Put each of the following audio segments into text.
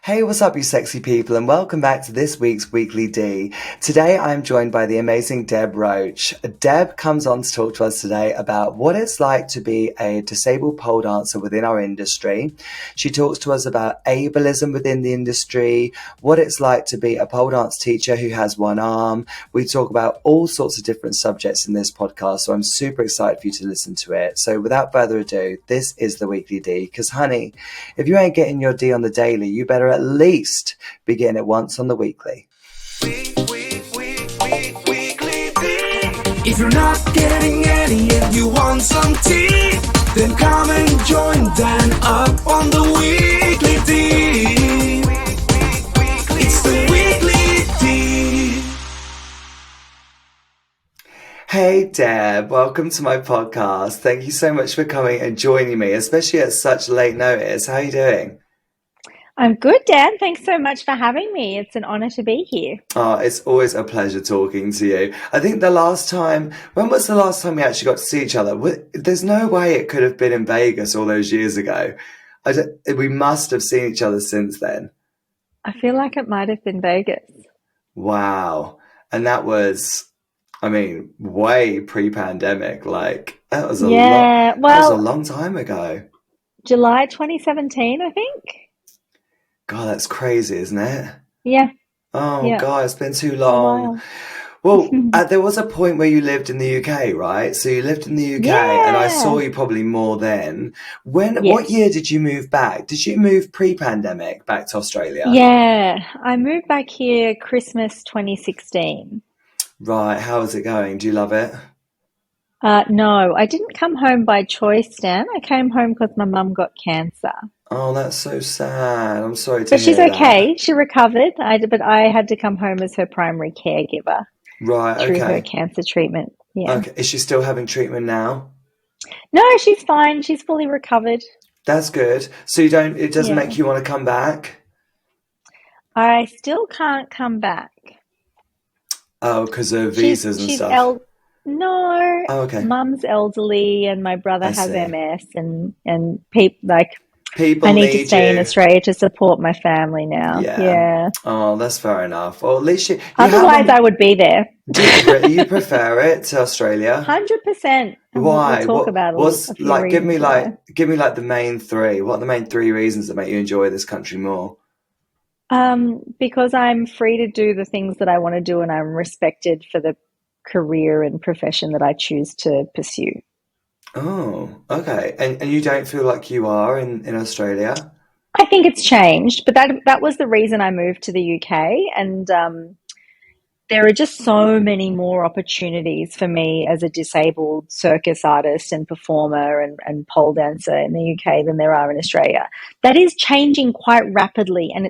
Hey, what's up, you sexy people, and welcome back to this week's Weekly D. Today, I'm joined by the amazing Deb Roach. Deb comes on to talk to us today about what it's like to be a disabled pole dancer within our industry. She talks to us about ableism within the industry, what it's like to be a pole dance teacher who has one arm. We talk about all sorts of different subjects in this podcast, so I'm super excited for you to listen to it. So without further ado, this is the Weekly D, because honey, if you ain't getting your D on the daily, you better at least be getting it once on the weekly. If you're not getting any and you want some tea, then come and join Dan up on the Weekly D. It's the Weekly D. Hey Deb, welcome to my podcast. Thank you so much for coming and joining me, especially at such late notice. How are you doing? I'm good, Dan. Thanks so much for having me. It's an honor to be here. Oh, it's always a pleasure talking to you. I think when was the last time we actually got to see each other? There's no way it could have been in Vegas all those years ago. We must have seen each other since then. I feel like it might have been Vegas. Wow. And that was, way pre-pandemic. Like, that was a long time ago. July 2017, I think. God, that's crazy, isn't it? Yeah. Oh, Yeah. God, it's been too long. Well, there was a point where you lived in the UK, right? So you lived in the UK, and I saw you probably more then. What year did you move back? Did you move pre-pandemic back to Australia? Yeah, I moved back here Christmas 2016. Right, how is it going? Do you love it? No, I didn't come home by choice, Dan. I came home because my mum got cancer. Oh, that's so sad. I'm sorry to But she's hear okay. that. She recovered. But I had to come home as her primary caregiver Right, through her okay. cancer treatment. Yeah. Okay, is she still having treatment now? No, she's fine. She's fully recovered. That's good. So it doesn't Yeah. make you want to come back? I still can't come back. Oh, because of visas and She's stuff. No, Oh, okay. mum's elderly and my brother I has see. MS and people I People need to need stay in you. Australia to support my family now. Yeah. Yeah. Oh, that's fair enough. Well, at least you have Otherwise I them. would be there. Do you prefer it to Australia? 100%. And we'll Why? talk about What's a few like? reasons why. Give me like the main three. What are the main three reasons that make you enjoy this country more? Because I'm free to do the things that I want to do and I'm respected for the career and profession that I choose to pursue. Oh, okay. And you don't feel like you are in Australia? I think it's changed, but that was the reason I moved to the UK, and there are just so many more opportunities for me as a disabled circus artist and performer and pole dancer in the UK than there are in Australia. That is changing quite rapidly, and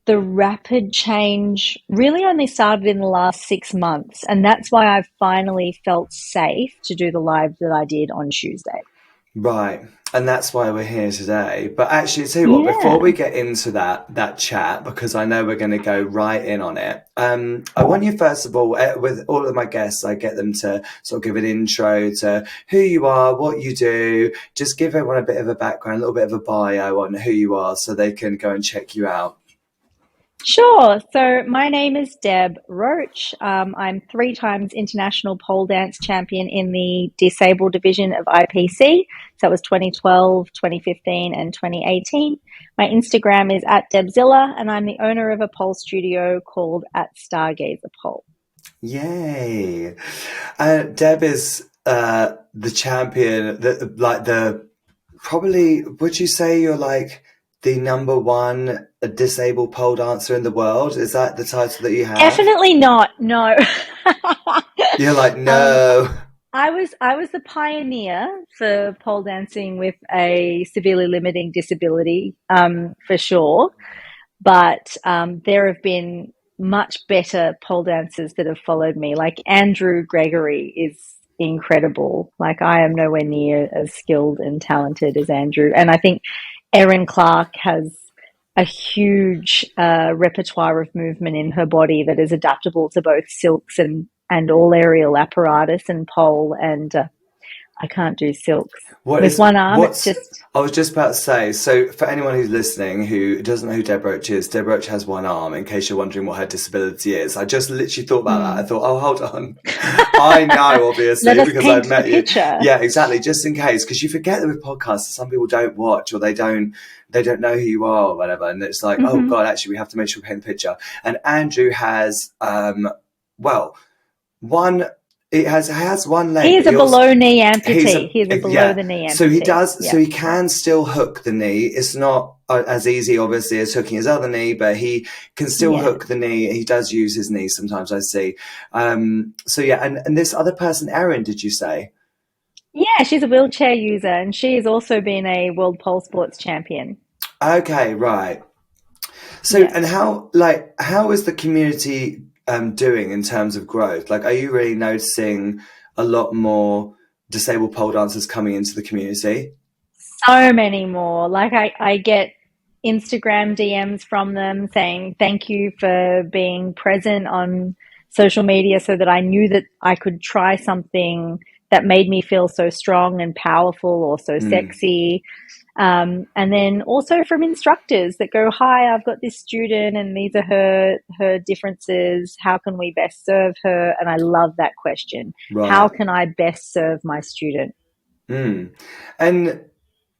the rapid change really only started in the last 6 months, and that's why I've finally felt safe to do the live that I did on Tuesday. Right. And that's why we're here today. But actually, tell you what, before Yeah, we get into that chat, because I know we're going to go right in on it, I want you, first of all, with all of my guests, I get them to sort of give an intro to who you are, what you do, just give everyone a bit of a background, a little bit of a bio on who you are so they can go and check you out. sure. So my name is Deb Roach. I'm 3 times international pole dance champion in the disabled division of IPC. So that was 2012, 2015, and 2018. My Instagram is @Debzilla, and I'm the owner of a pole studio called @Stargazer Pole. Yay. Deb is the champion, probably, would you say you're like the number one disabled pole dancer in the world? Is that the title that you have? Definitely not. No. You're like, um, no. I was the pioneer for pole dancing with a severely limiting disability, for sure. But there have been much better pole dancers that have followed me. Like Andrew Gregory is incredible. Like I am nowhere near as skilled and talented as Andrew. And I think Erin Clark has a huge repertoire of movement in her body that is adaptable to both silks and all aerial apparatus and pole. And I can't do silks. What With is one arm, it's what's just, I was just about to say, so for anyone who's listening who doesn't know who Deb Roach is, Deb Roach has one arm, in case you're wondering what her disability is. I just literally thought about that. I thought, oh, hold on. I know, let obviously, us because I've paint the met you. picture. Yeah, exactly. Just in case, because you forget that with podcasts, some people don't watch or they don't know who you are or whatever. And it's like, oh Hmm. God, actually, we have to make sure we paint the picture. And Andrew has, well, one, it has one leg, He is but a he also, below knee he's amputee. a, He is a below yeah. the knee So he amputee. does. So Yeah. he can still hook the knee. It's not as easy, obviously, as hooking his other knee, but he can still Yeah. hook the knee. He does use his knee sometimes. I see. So yeah, and this other person, Erin, did you say? Yeah, she's a wheelchair user and she has also been a world pole sports champion. Okay, right. So Yeah. and how is the community doing in terms of growth? Like, are you really noticing a lot more disabled pole dancers coming into the community? So many more. Like I get Instagram DMs from them saying thank you for being present on social media so that I knew that I could try something that made me feel so strong and powerful or so Mm, sexy. And then also from instructors that go, "Hi, I've got this student, and these are her differences. How can we best serve her?" And I love that question. How right. can I best serve my student? Mm. And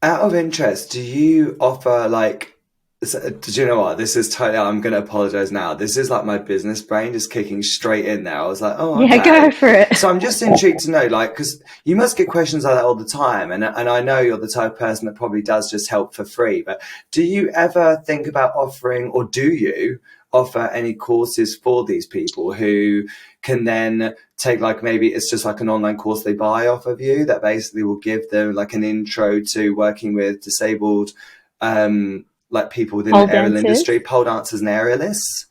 out of interest, do you offer like, do you know what? This is totally, I'm going to apologize now. This is like my business brain just kicking straight in there. I was like, oh, Yeah, go okay. for it. So I'm just intrigued to know, like, because you must get questions like that all the time. And I know you're the type of person that probably does just help for free. But do you ever think about offering, or do you offer any courses for these people who can then take, like, maybe it's just like an online course they buy off of you that basically will give them like an intro to working with disabled like people within Pole the aerial dancers. industry, pole dancers and aerialists?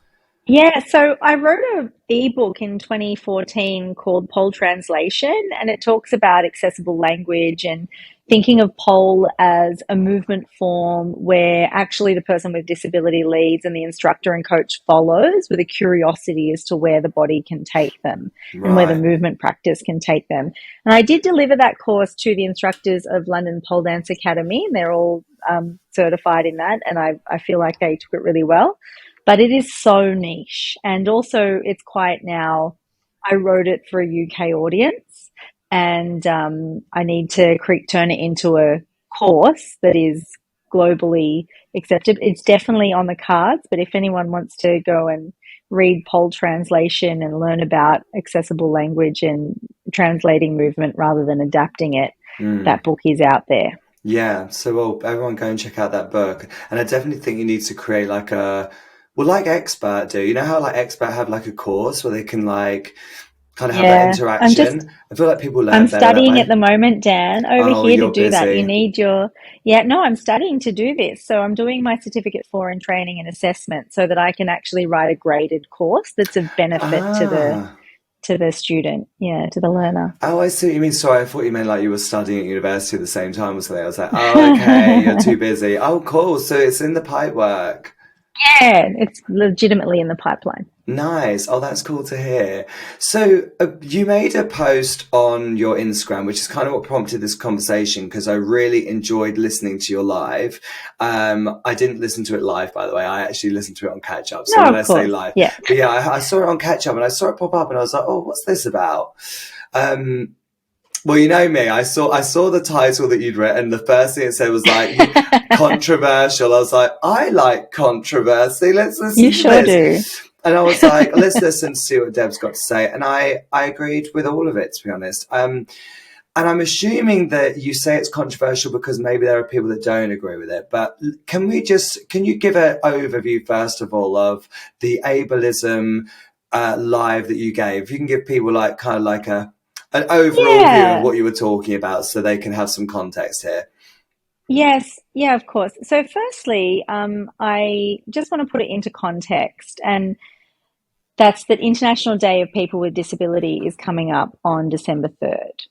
Yeah, so I wrote an ebook in 2014 called Pole Translation, and it talks about accessible language and thinking of pole as a movement form where actually the person with disability leads and the instructor and coach follows with a curiosity as to where the body can take them and where the Right. movement practice can take them. And I did deliver that course to the instructors of London Pole Dance Academy, and they're all certified in that, and I feel like they took it really well, but it is so niche. And also, it's quite now, I wrote it for a UK audience and I need to turn it into a course that is globally accepted. It's definitely on the cards, but if anyone wants to go and read pole translation and learn about accessible language and translating movement rather than adapting it, Mm. that book is out there. Yeah. So, well, everyone go and check out that book. And I definitely think you need to create like a, well, like Expert do. You know how like Expert have like a course where they can like kind of have that Yeah, interaction? I feel like people I'm learn better that studying at way. the moment, Dan, over Oh, here to you're do that. You busy. need your, yeah, no, I'm studying to do this. So I'm doing my certificate for in training and assessment so that I can actually write a graded course that's of benefit Ah. to the student, yeah, to the learner. Oh, I see what you mean. Sorry, I thought you meant like you were studying at university at the same time or something. I was like, oh, okay, you're too busy. Oh, cool. So it's in the pipe work. Yeah, it's legitimately in the pipeline. Nice. Oh, that's cool to hear. So, you made a post on your Instagram, which is kind of what prompted this conversation because I really enjoyed listening to your live. I didn't listen to it live, by the way. I actually listened to it on catch up. So No, when of I say course. live, Yeah. but yeah, I saw it on catch up and I saw it pop up and I was like, oh, what's this about? Um, well, you know me. I saw the title that you'd written. The first thing it said was like controversial. I was like, I like controversy. Let's You listen to sure this. do. And I was like, let's listen to see what Deb's got to say. And I agreed with all of it, to be honest. And I'm assuming that you say it's controversial because maybe there are people that don't agree with it. But can you give an overview, first of all, of the ableism live that you gave? If you can give people like kind of like an overall view of Yeah. what you were talking about so they can have some context here. Yes, yeah, of course. So, firstly, I just want to put it into context, and that's that International Day of People with Disability is coming up on December 3rd.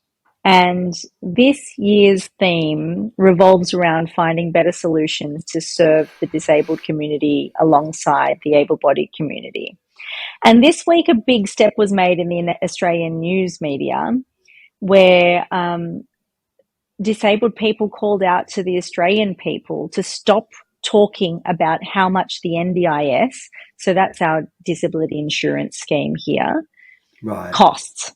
And this year's theme revolves around finding better solutions to serve the disabled community alongside the able bodied community. And this week, a big step was made in the Australian news media where disabled people called out to the Australian people to stop talking about how much the NDIS, so that's our disability insurance scheme here, Right. costs.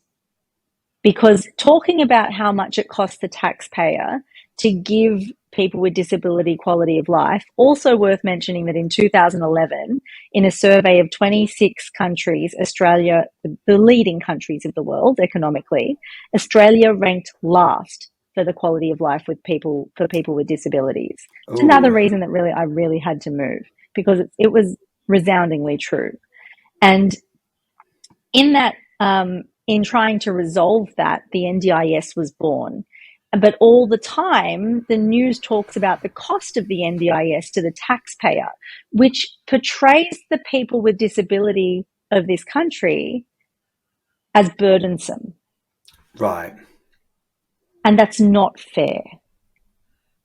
Because talking about how much it costs the taxpayer to give people with disability quality of life, also worth mentioning that in 2011, in a survey of 26 countries, Australia, the leading countries of the world economically, Australia ranked last for the quality of life for people with disabilities. It's another Ooh. reason that I really had to move, because it was resoundingly true. And in that, in trying to resolve that, the NDIS was born. But all the time, the news talks about the cost of the NDIS to the taxpayer, which portrays the people with disability of this country as burdensome. Right. And that's not fair.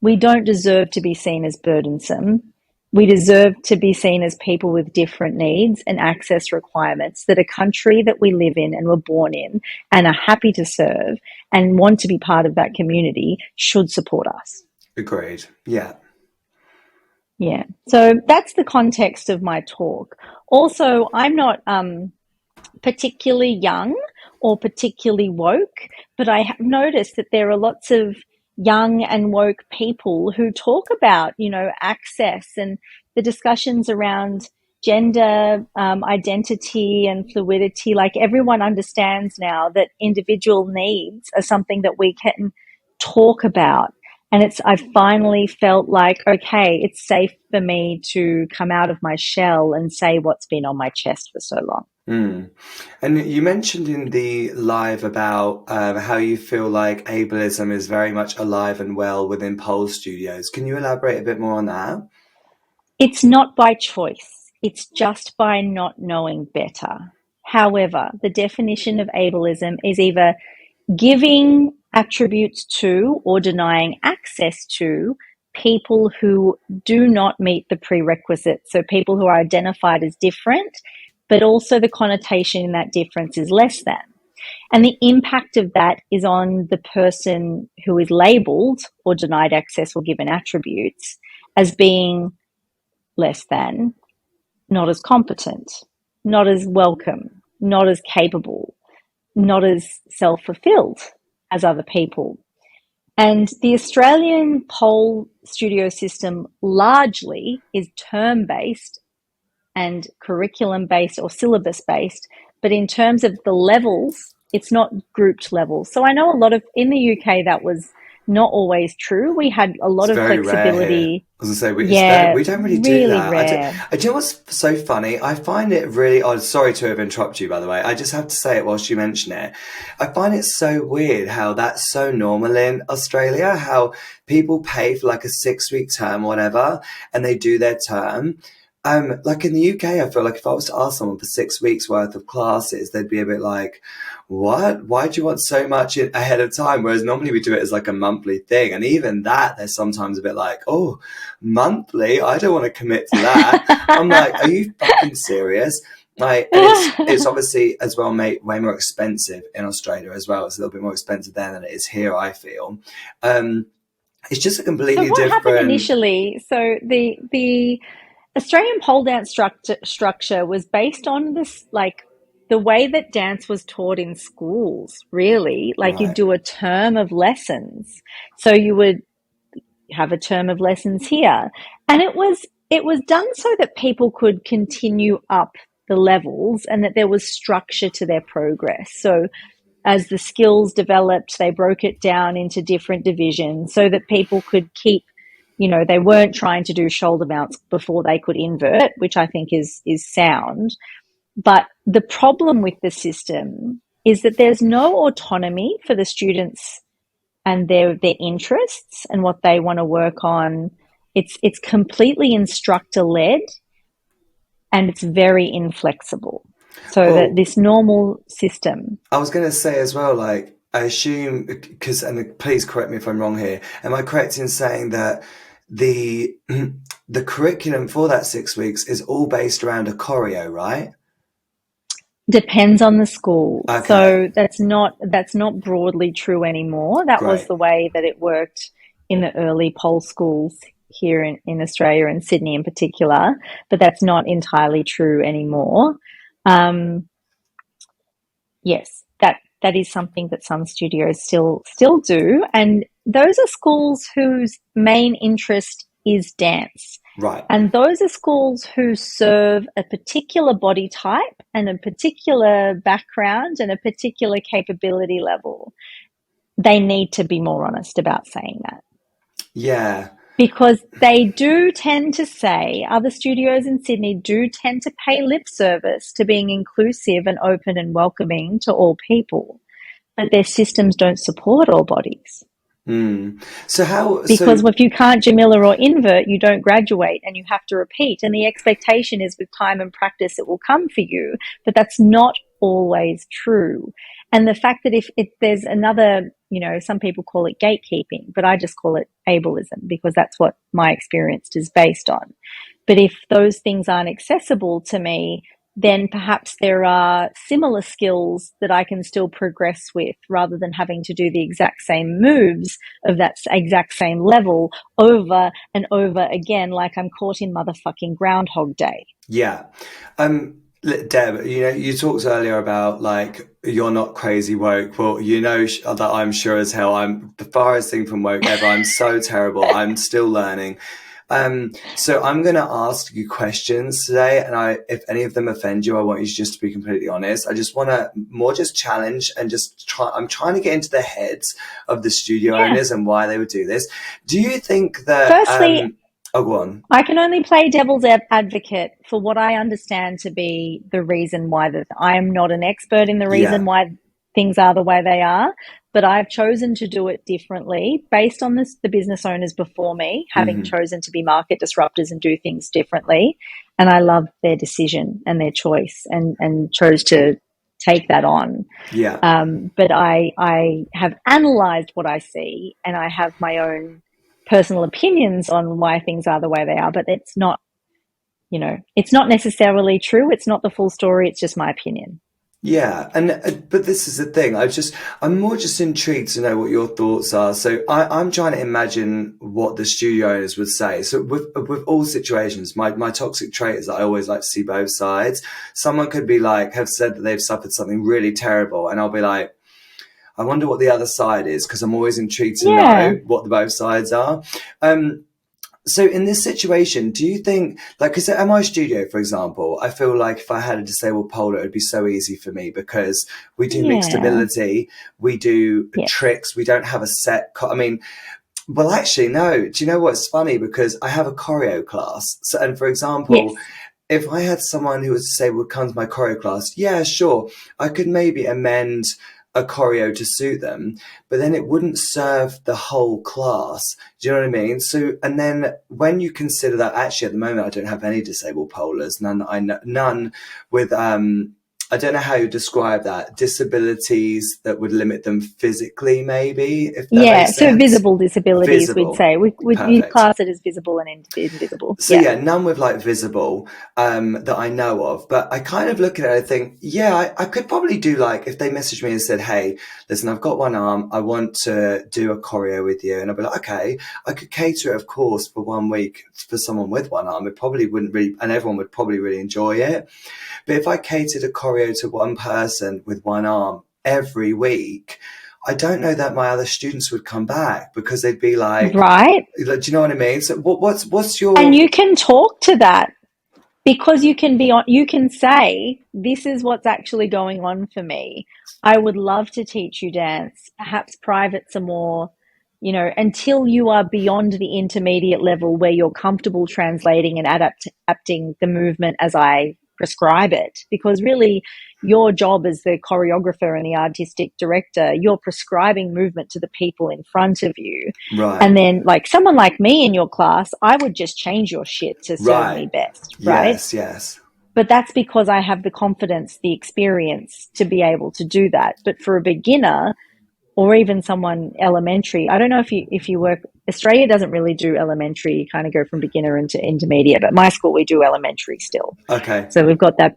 We don't deserve to be seen as burdensome. We deserve to be seen as people with different needs and access requirements that a country that we live in and were born in and are happy to serve and want to be part of that community should support us. Agreed. Yeah. Yeah. So that's the context of my talk. Also, I'm not particularly young or particularly woke, but I have noticed that there are lots of young and woke people who talk about, access and the discussions around gender identity and fluidity. Like, everyone understands now that individual needs are something that we can talk about. And I finally felt like, okay, it's safe for me to come out of my shell and say what's been on my chest for so long. Mm. And you mentioned in the live about how you feel like ableism is very much alive and well within Pole Studios. Can you elaborate a bit more on that? It's not by choice. It's just by not knowing better. However, the definition of ableism is either giving attributes to or denying access to people who do not meet the prerequisites. So people who are identified as different, but also the connotation in that difference is less than. And the impact of that is on the person who is labelled or denied access or given attributes as being less than, not as competent, not as welcome, not as capable, not as self-fulfilled as other people. And the Australian pole studio system largely is term-based and curriculum-based or syllabus-based, but in terms of the levels, it's not grouped levels. So I know in the UK that was not always true. We had a It's lot of very rare here. flexibility. I was gonna say Yeah, we don't really do really that. rare. Do you know what's so funny? I find it really odd. Sorry to have interrupted you, by the way. I just have to say it whilst you mention it. I find it so weird how that's so normal in Australia. How people pay for like a 6-week term, or whatever, and they do their term. Like in the UK, I feel like if I was to ask someone for 6 weeks worth of classes, they'd be a bit like, what? Why do you want so much ahead of time? Whereas normally we do it as like a monthly thing. And even that, they're sometimes a bit like, oh, monthly? I don't want to commit to that. I'm like, are you fucking serious? Like, and it's obviously as well made way more expensive in Australia as well. It's a little bit more expensive there than it is here, I feel. It's just a So completely what happened different. initially? So the Australian pole dance structure was based on this, like, the way that dance was taught in schools, really. Like, you Right. do a term of lessons. So you would have a term of lessons here. And it was done so that people could continue up the levels and that there was structure to their progress. So as the skills developed, they broke it down into different divisions so that people could keep, they weren't trying to do shoulder mounts before they could invert, which I think is sound. But the problem with the system is that there's no autonomy for the students and their interests and what they want to work on. It's completely instructor led, and it's very inflexible. So that Well, this normal system. I was going to say as well, like, I assume, because, and please correct me if I'm wrong here, am I correct in saying that the the curriculum for that 6 weeks is all based around a choreo, right? Depends on the school. Okay, So that's not broadly true anymore. That was great. the way that it worked in the early pole schools here in Australia and Sydney in particular, but that's not entirely true anymore. Um, yes, that is something that some studios still do, and those are schools whose main interest is dance. Right. And those are schools who serve a particular body type and a particular background and a particular capability level. They need to be more honest about saying that. Yeah. Because they do tend to say, other studios in Sydney do tend to pay lip service to being inclusive and open and welcoming to all people, but their systems don't support all bodies. Mm. So how, Because so if you can't Jamila or invert, you don't graduate and you have to repeat. And the expectation is with time and practice, it will come for you. But that's not always true. And the fact that if there's another, some people call it gatekeeping, but I just call it ableism because that's what my experience is based on. But if those things aren't accessible to me, then perhaps there are similar skills that I can still progress with rather than having to do the exact same moves of that exact same level over and over again, like I'm caught in motherfucking Groundhog Day. yeah. Deb, you talked earlier about like you're not crazy woke. Well, that I'm sure as hell I'm the farthest thing from woke ever. I'm so terrible. I'm still learning. So I'm going to ask you questions today, and if any of them offend you, I want you just to be completely honest. I just want to more just challenge and just try. I'm trying to get into the heads of the studio Yeah. owners and why they would do this. Do you think that? Firstly, Oh, go on. I can only play devil's advocate for what I understand to be the reason why that I am not an expert in the reason Yeah. why things are the way they are, but I've chosen to do it differently based on the business owners before me, having Hmm. chosen to be market disruptors and do things differently. And I love their decision and their choice and chose to take that on. Yeah. But I have analyzed what I see and I have my own personal opinions on why things are the way they are, but it's not necessarily true. It's not the full story. It's just my opinion. Yeah, and but this is the thing. I'm more just intrigued to know what your thoughts are. So I'm trying to imagine what the studio owners would say. So with all situations, my toxic trait is that I always like to see both sides. Someone could be like have said that they've suffered something really terrible, and I'll be like, I wonder what the other side is because I'm always intrigued to Yeah. know what the both sides are. So in this situation, do you think, like, because at my studio, for example, I feel like if I had a disabled polar, it would be so easy for me because we do mixed Yeah. ability, we do Yes. tricks, we don't have a set. I mean, well, actually, no. Do you know what's funny? Because I have a choreo class. So, and for Yes. example, if I had someone who was disabled come to my choreo class, yeah, sure, I could maybe amend a choreo to suit them, but then it wouldn't serve the whole class. Do you know what I mean? So, and then when you consider that actually at the moment I don't have any disabled polars, none that I know, none with I don't know how you describe that, disabilities that would limit them physically, maybe, if that Yeah. makes So sense. visible disabilities, we'd Visible. say. We Perfect. class it as visible and invisible. So Yeah. yeah, none with like visible that I know of. But I kind of look at it, I think, yeah, I could probably do like if they messaged me and said, "Hey, listen, I've got one arm, I want to do a choreo with you," and I'd be like, "Okay, I could cater it, of course, for 1 week for someone with one arm. It probably wouldn't really, and everyone would probably really enjoy it. But if I catered a choreo to one person with one arm every week." I don't know that my other students would come back because they'd be like, Right. do you know what I mean? So what's And your you can talk to that because you can say, this is what's actually going on for me. I would love to teach you dance, perhaps private some more, until you are beyond the intermediate level where you're comfortable translating and adapting the movement as I prescribe it. Because really, your job as the choreographer and the artistic director, you're prescribing movement to the people in front of you. right? And then, like someone like me in your class, I would just change your shit to serve Right. me best, right? Yes, yes. But that's because I have the confidence, the experience to be able to do that. But for a beginner or even someone elementary, I don't know if you work. Australia doesn't really do elementary. You kind of go from beginner into intermediate. But my school we do elementary still. Okay. So we've got that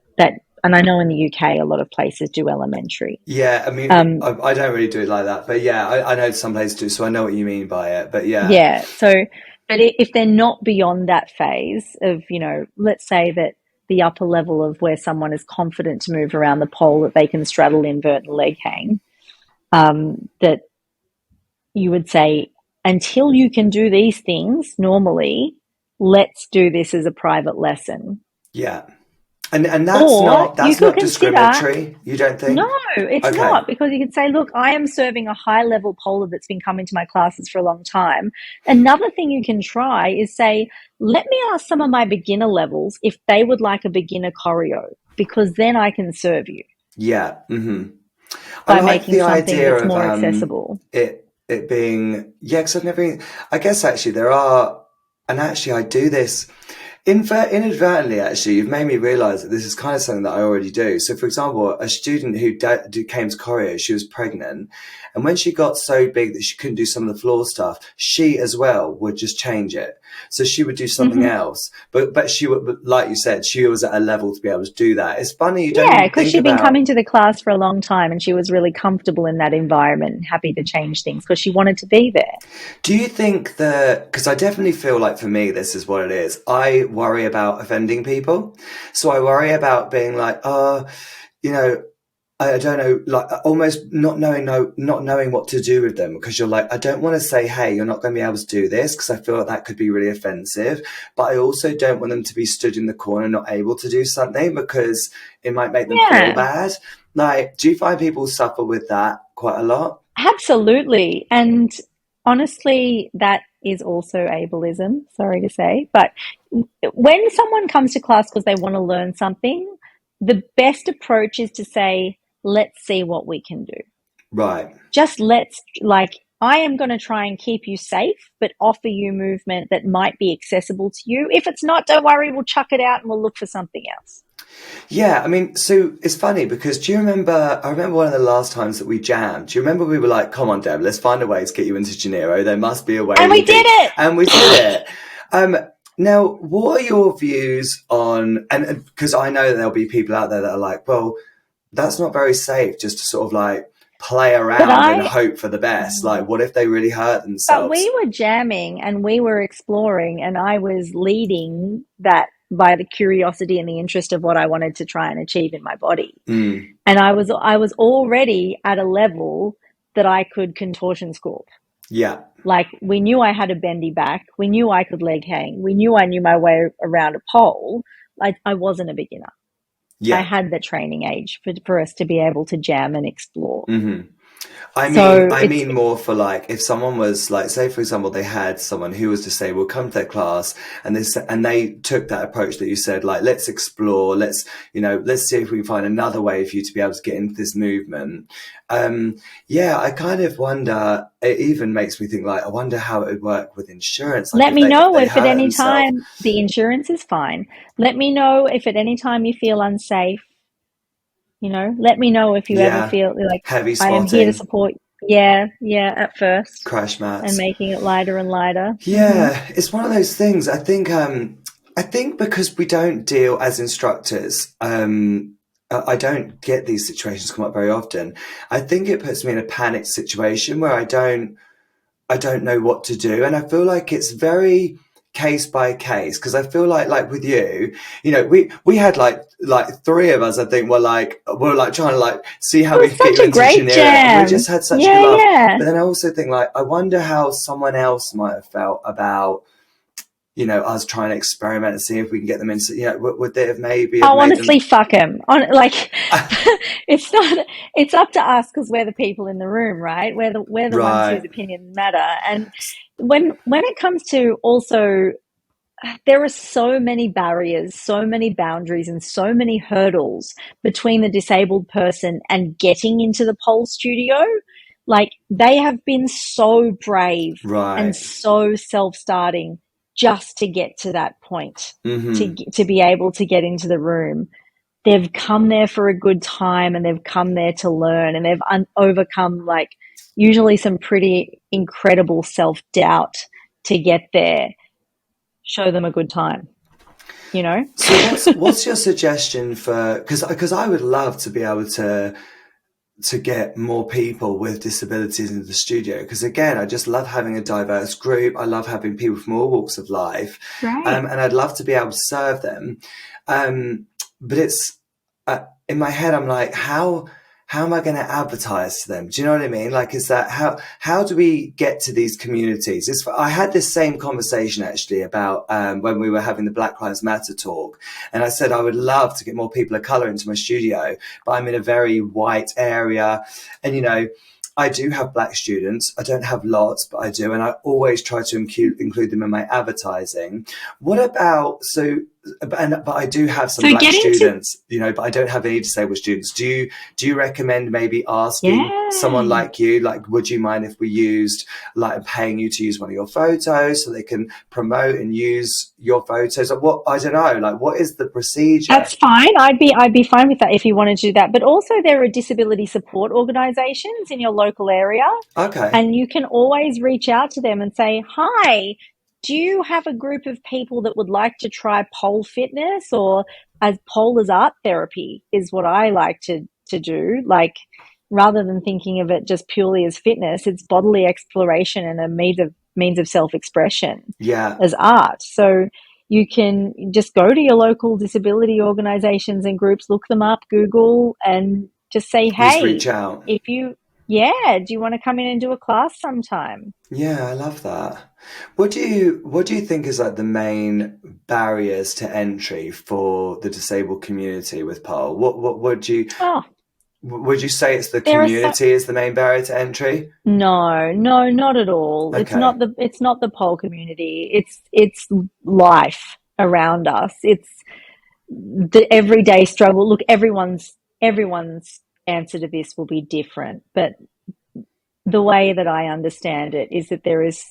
and I know in the UK a lot of places do elementary. Yeah, I mean, Um, I don't really do it like that, but yeah, I know some places do, so I know what you mean by it. But yeah, yeah, so, but if they're not beyond that phase of, let's say that the upper level of where someone is confident to move around the pole, that they can straddle, invert, and leg hang, that you would say, until you can do these things normally, let's do this as a private lesson. yeah, and Or you that's could not consider, discriminatory. You don't no, think? it's Okay, not, because you could say, look, I am serving a high level polar that's been coming to my classes for a long time. Another thing you can try is say, let me ask some of my beginner levels if they would like a beginner choreo, because then I can serve you yeah, I by like making the something idea that's of more accessible. it being yeah. Because I've never. I guess actually there are, and actually I do this. Inadvertently, actually, you've made me realise that this is kind of something that I already do. So, for example, a student who came to choreo, she was pregnant, and when she got so big that she couldn't do some of the floor stuff, she as well would just change it. So she would do something Mm-hmm. else, but she would, like you said, she was at a level to be able to do that. It's funny you don't Yeah, even because think she'd been about. coming to the class for a long time and she was really comfortable in that environment and happy to change things because she wanted to be there. Do you think that, because I definitely feel like for me, this is what it is. I worry about offending people. So I worry about being like, you know, I don't know, like almost not knowing, no, not knowing what to do with them because you're like, I don't want to say, hey, you're not going to be able to do this because I feel like that could be really offensive. But I also don't want them to be stood in the corner, not able to do something because it might make them feel Yeah, bad. Like, do you find people suffer with that quite a lot? absolutely. And honestly, that is also ableism, sorry to say. But when someone comes to class because they want to learn something, the best approach is to say, let's see what we can do. Right. Just let's, like, I am going to try and keep you safe, but offer you movement that might be accessible to you. If it's not, don't worry, we'll chuck it out and we'll look for something else. Yeah, I mean, so it's funny because do you remember? I remember one of the last times that we jammed. Do you remember we were like, "Come on, Deb, let's find a way to get you into Gennaro. There must be a way And we we can," did it. and we did it. Um, Now, what are your views on? And because I know that there'll be people out there that are like, "Well, that's not very safe, just to sort of like play But around and I, hope for the best. Like, what if they really hurt but we themselves?" were jamming and we were exploring, and I was leading that by the curiosity and the interest of what I wanted to try and achieve in my body. Mm, And I was already at a level that I could contortion sculpt. yeah, Like, we knew I had a bendy back, we knew I could leg hang, we knew I knew my way around a pole. I wasn't a beginner. I yeah. had the training age for us to be able to jam and explore. hmm So I it's mean more for like if someone was like, say for example, they had someone who was disabled come to their class and they took that approach that you said, like, let's explore, let's see if we can find another way for you to be able to get into this movement. Yeah, I kind of wonder. It even makes me think like, I wonder how it would work with insurance, like let me if know they if at hurt any themselves. time the insurance is fine. Let me know if at any time you feel unsafe. Let me know if you ever Yeah, feel like heavy I am here to squatting, support. Yeah, yeah, at first, crash and mats. making it lighter and lighter. Yeah, it's one of those things. I think because we don't deal as instructors, I don't get these situations come up very often. I think it puts me in a panicked situation where I don't know what to do, and I feel like it's very case by case because I feel like with you, we had like three of us. I think were like trying to like see It how we was could get such you a into great Genera, and we jam. just had such a good Yeah, laugh. yeah. But then I also think like I wonder how someone else might have felt about us trying to experiment and see if we can get them into, would they have maybe have Oh, made them honestly, fuck him. Like, it's not. It's up to us because we're the people in the room, right? We're the ones whose right, opinions matter. And when it comes to also, there are so many barriers, so many boundaries, and so many hurdles between the disabled person and getting into the pole studio. Like, they have been so brave and right, so self-starting just to get to that point, mm-hmm, to be able to get into the room. They've come there for a good time and they've come there to learn, and they've overcome, like, usually some pretty incredible self-doubt to get there. Show them a good time. you know? So what's your suggestion for, because I would love to be able to get more people with disabilities into the studio, because again, I just love having a diverse group. I love having people from all walks of life, Great. and I'd love to be able to serve them. But it's in my head, I'm like, how am I going to advertise to them? Do you know what I mean? Like, is that how do we get to these communities? I had this same conversation actually about when we were having the Black Lives Matter talk, and I said I would love to get more people of color into my studio, but I'm in a very white area, and you know, I do have black students. I don't have lots, but I do, and I always try to include them in my advertising. What about but I do have some So black getting to, students, you know, but I don't have any disabled students. Do you recommend maybe asking someone yeah. like you, like, would you mind if we used, like, paying you to use one of your photos so they can promote and use your photos? Or what, I don't know, like, what is the procedure? That's fine. I'd be fine with that if you wanted to do that. But also there are disability support organisations in your local area, Okay. and you can always reach out to them and say, "Hi, do you have a group of people that would like to try pole fitness, or as pole as art therapy is what I like to do." Like, rather than thinking of it just purely as fitness, it's bodily exploration and a means of self-expression Yeah. as art. So you can just go to your local disability organizations and groups, look them up, Google, and just say, Just "Hey, reach out. if you, yeah, do you want to come in and do a class sometime?" Yeah, I love that. What do you think is like the main barriers to entry for the disabled community with pole? What Oh, would you say it's the there are so, community is the main barrier to entry? no, no, not at all. Okay. It's not the pole community. It's life around us. It's the everyday struggle. Look, everyone's answer to this will be different, but the way that I understand it is that there's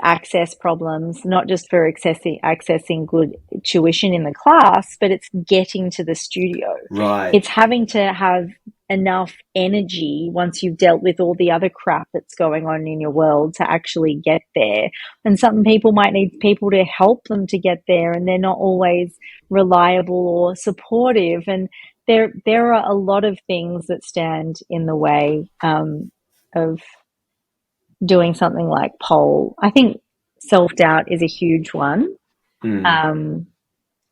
access problems, not just for accessing good tuition in the class, but it's getting to the studio. Right. It's having to have enough energy once you've dealt with all the other crap that's going on in your world to actually get there. And some people might need people to help them to get there, and they're not always reliable or supportive. And there are a lot of things that stand in the way of doing something like pole. I think self doubt is a huge one, Mm, um,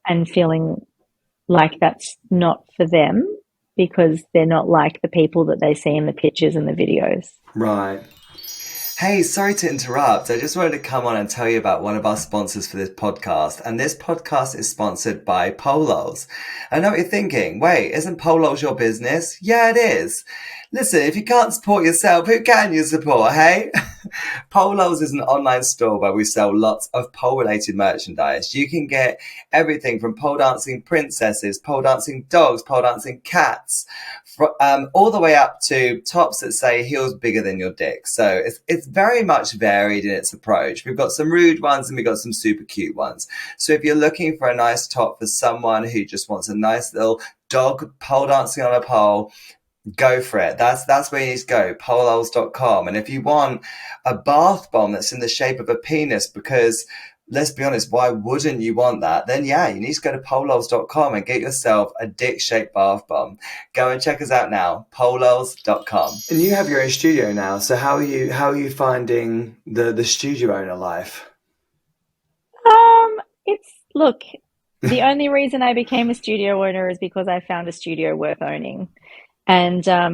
and feeling like that's not for them because they're not like the people that they see in the pictures and the videos. right. Hey, sorry to interrupt. I just wanted to come on and tell you about one of our sponsors for this podcast. And this podcast is sponsored by Polos. I know what you're thinking. Wait, isn't Polos your business? Yeah, it is. Listen, if you can't support yourself, who can you support, hey? Polos is an online store where we sell lots of pole-related merchandise. You can get everything from pole dancing princesses, pole dancing dogs, pole dancing cats, all the way up to tops that say heels bigger than your dick. So it's very much varied in its approach. We've got some rude ones and we've got some super cute ones. So if you're looking for a nice top for someone who just wants a nice little dog pole dancing on a pole, go for it. That's where you need to go, polos.com. And if you want a bath bomb that's in the shape of a penis, because let's be honest, why wouldn't you want that? Then yeah, you need to go to polos.com and get yourself a dick-shaped bath bomb. Go and check us out now, polos.com. And you have your own studio now, so how are you finding the studio owner life? It's look, the only reason I became a studio owner is because I found a studio worth owning. And I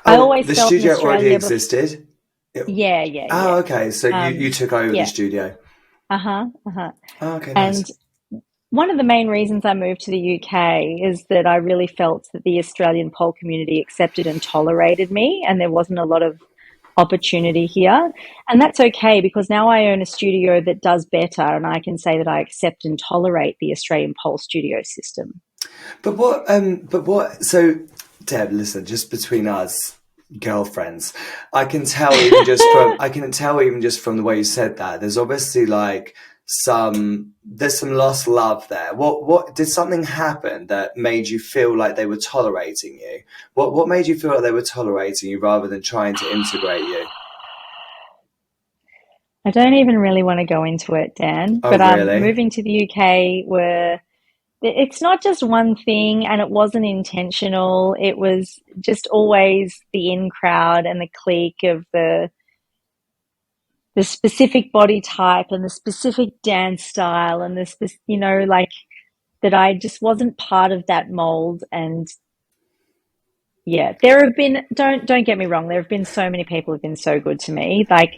Oh, always the felt in studio already Australia, existed? yeah, yeah, Oh, yeah. okay. So you took over the Yeah, studio. uh-huh, uh-huh. Oh, okay, And nice. one of the main reasons I moved to the UK is that I really felt that the Australian pole community accepted and tolerated me, and there wasn't a lot of opportunity here. And that's okay because now I own a studio that does better, and I can say that I accept and tolerate the Australian pole studio system. So, Deb, listen, just between us girlfriends, I can tell even just from the way you said that, there's obviously like there's some lost love there. What did something happen that made you feel like they were tolerating you? What made you feel like they were tolerating you rather than trying to integrate you? I don't even really want to go into it, Dan, Oh, but really? moving to the UK were it's not just one thing and it wasn't intentional. It was just always the in crowd and the clique of the specific body type and the specific dance style and like that I just wasn't part of that mold. And yeah, there have been, don't get me wrong, there have been so many people who've been so good to me. Like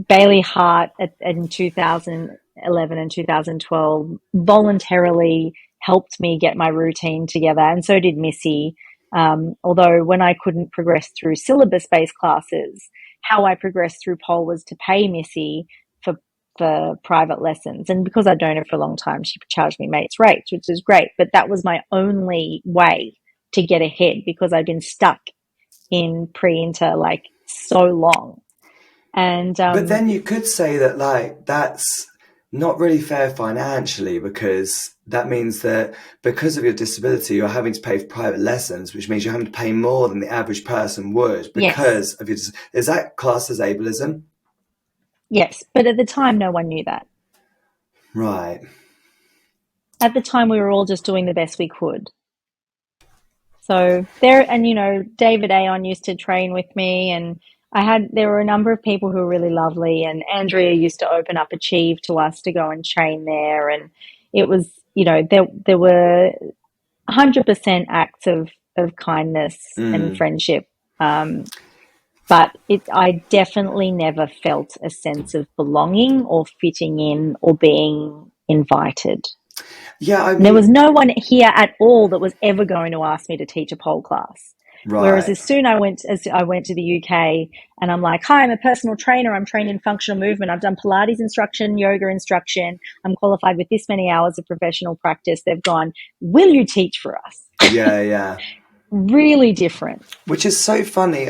Bailey Hart in 2011 and 2012 voluntarily helped me get my routine together, and so did Missy. Although when I couldn't progress through syllabus-based classes, how I progressed through pole was to pay Missy for private lessons. And because I'd known her for a long time, she charged me mates rates, which is great. But that was my only way to get ahead because I'd been stuck in pre-inter like so long. And But then you could say that, like, that's not really fair financially because that means that because of your disability, you're having to pay for private lessons, which means you're having to pay more than the average person would yes, because of your. Is that classed as ableism? yes. But at the time, no one knew that. Right. At the time, we were all just doing the best we could. So there, and David Aon used to train with me, and there were a number of people who were really lovely, and Andrea used to open up Achieve to us to go and train there, and it was, there were 100% acts of kindness and Mm. friendship. But I definitely never felt a sense of belonging or fitting in or being invited. Yeah, I And there was mean, no one here at all that was ever going to ask me to teach a pole class. Whereas right. as I went to the UK and I'm like, hi, I'm a personal trainer. I'm trained in functional movement. I've done Pilates instruction, yoga instruction. I'm qualified with this many hours of professional practice. They've gone, will you teach for us? Yeah, yeah. Really different. Which is so funny.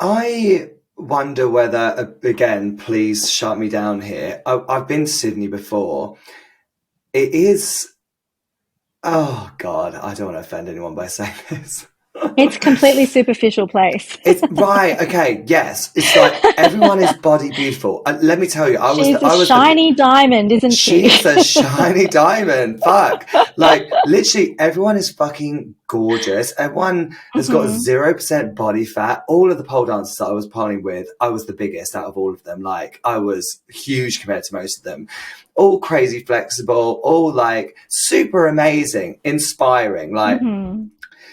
I wonder whether, again, please shut me down here. I've been to Sydney before. It is. Oh God, I don't want to offend anyone by saying this. It's a completely superficial place. It's right. Okay. Yes. It's like everyone is body beautiful. And let me tell you, She's a I was the, shiny diamond, isn't she? she's a shiny diamond. Fuck. Like literally everyone is fucking gorgeous. Everyone has got Mm-hmm. 0% body fat. All of the pole dancers that I was poling with, I was the biggest out of all of them. Like I was huge compared to most of them. All crazy flexible, all like super amazing, inspiring. Like, Mm-hmm.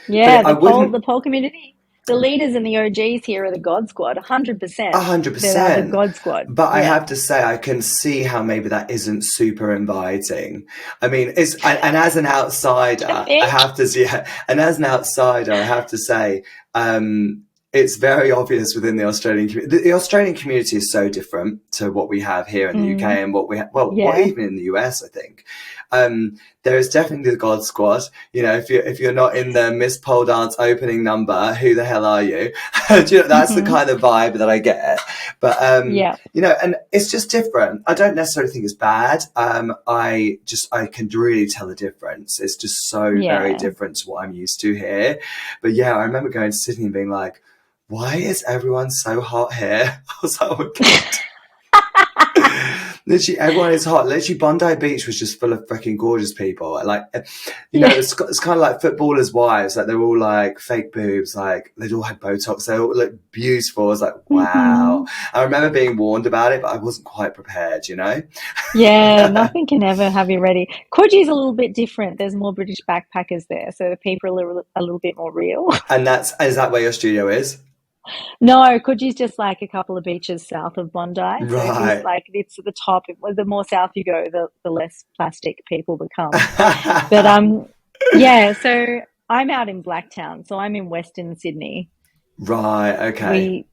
but Yeah, I the wouldn't pole community, the leaders and the OGs here are the God Squad, 100%. They're the 100%. God Squad. But I Yeah. have to say, I can see how maybe that isn't super inviting. I mean, and as an I outsider, I think. have to see, and as an outsider, I have to say, it's very obvious within the Australian community. The Australian community is so different to what we have here in the UK Mm, and what we have, well, what yeah. even in the US, I think. There is definitely the God Squad. You know, if you're not in the Miss Pole Dance opening number, who the hell are you? Do you know, that's the Hmm. kind of vibe that I get. But Yeah. and it's just different. I don't necessarily think it's bad. I can really tell the difference. It's just so very Yeah. different to what I'm used to here. But yeah, I remember going to Sydney and being like, why is everyone so hot here? I was like, oh my God. Literally, everyone is hot. Literally, Bondi Beach was just full of freaking gorgeous people. Like, Yeah. it's kind of like footballers' wives. Like, they're all like fake boobs. Like, they'd all had Botox. They all looked beautiful. I was like, wow. Hmm. I remember being warned about it, but I wasn't quite prepared, you know? Yeah, nothing can ever have you ready. Coogie's a little bit different. There's more British backpackers there, so the people are a little bit more real. And is that where your studio is? No, Coogie's just like a couple of beaches south of Bondi. So if you Right. like, it's at the top. The more south you go, the less plastic people become. But yeah. So I'm out in Blacktown, so I'm in Western Sydney. Right. Okay. We,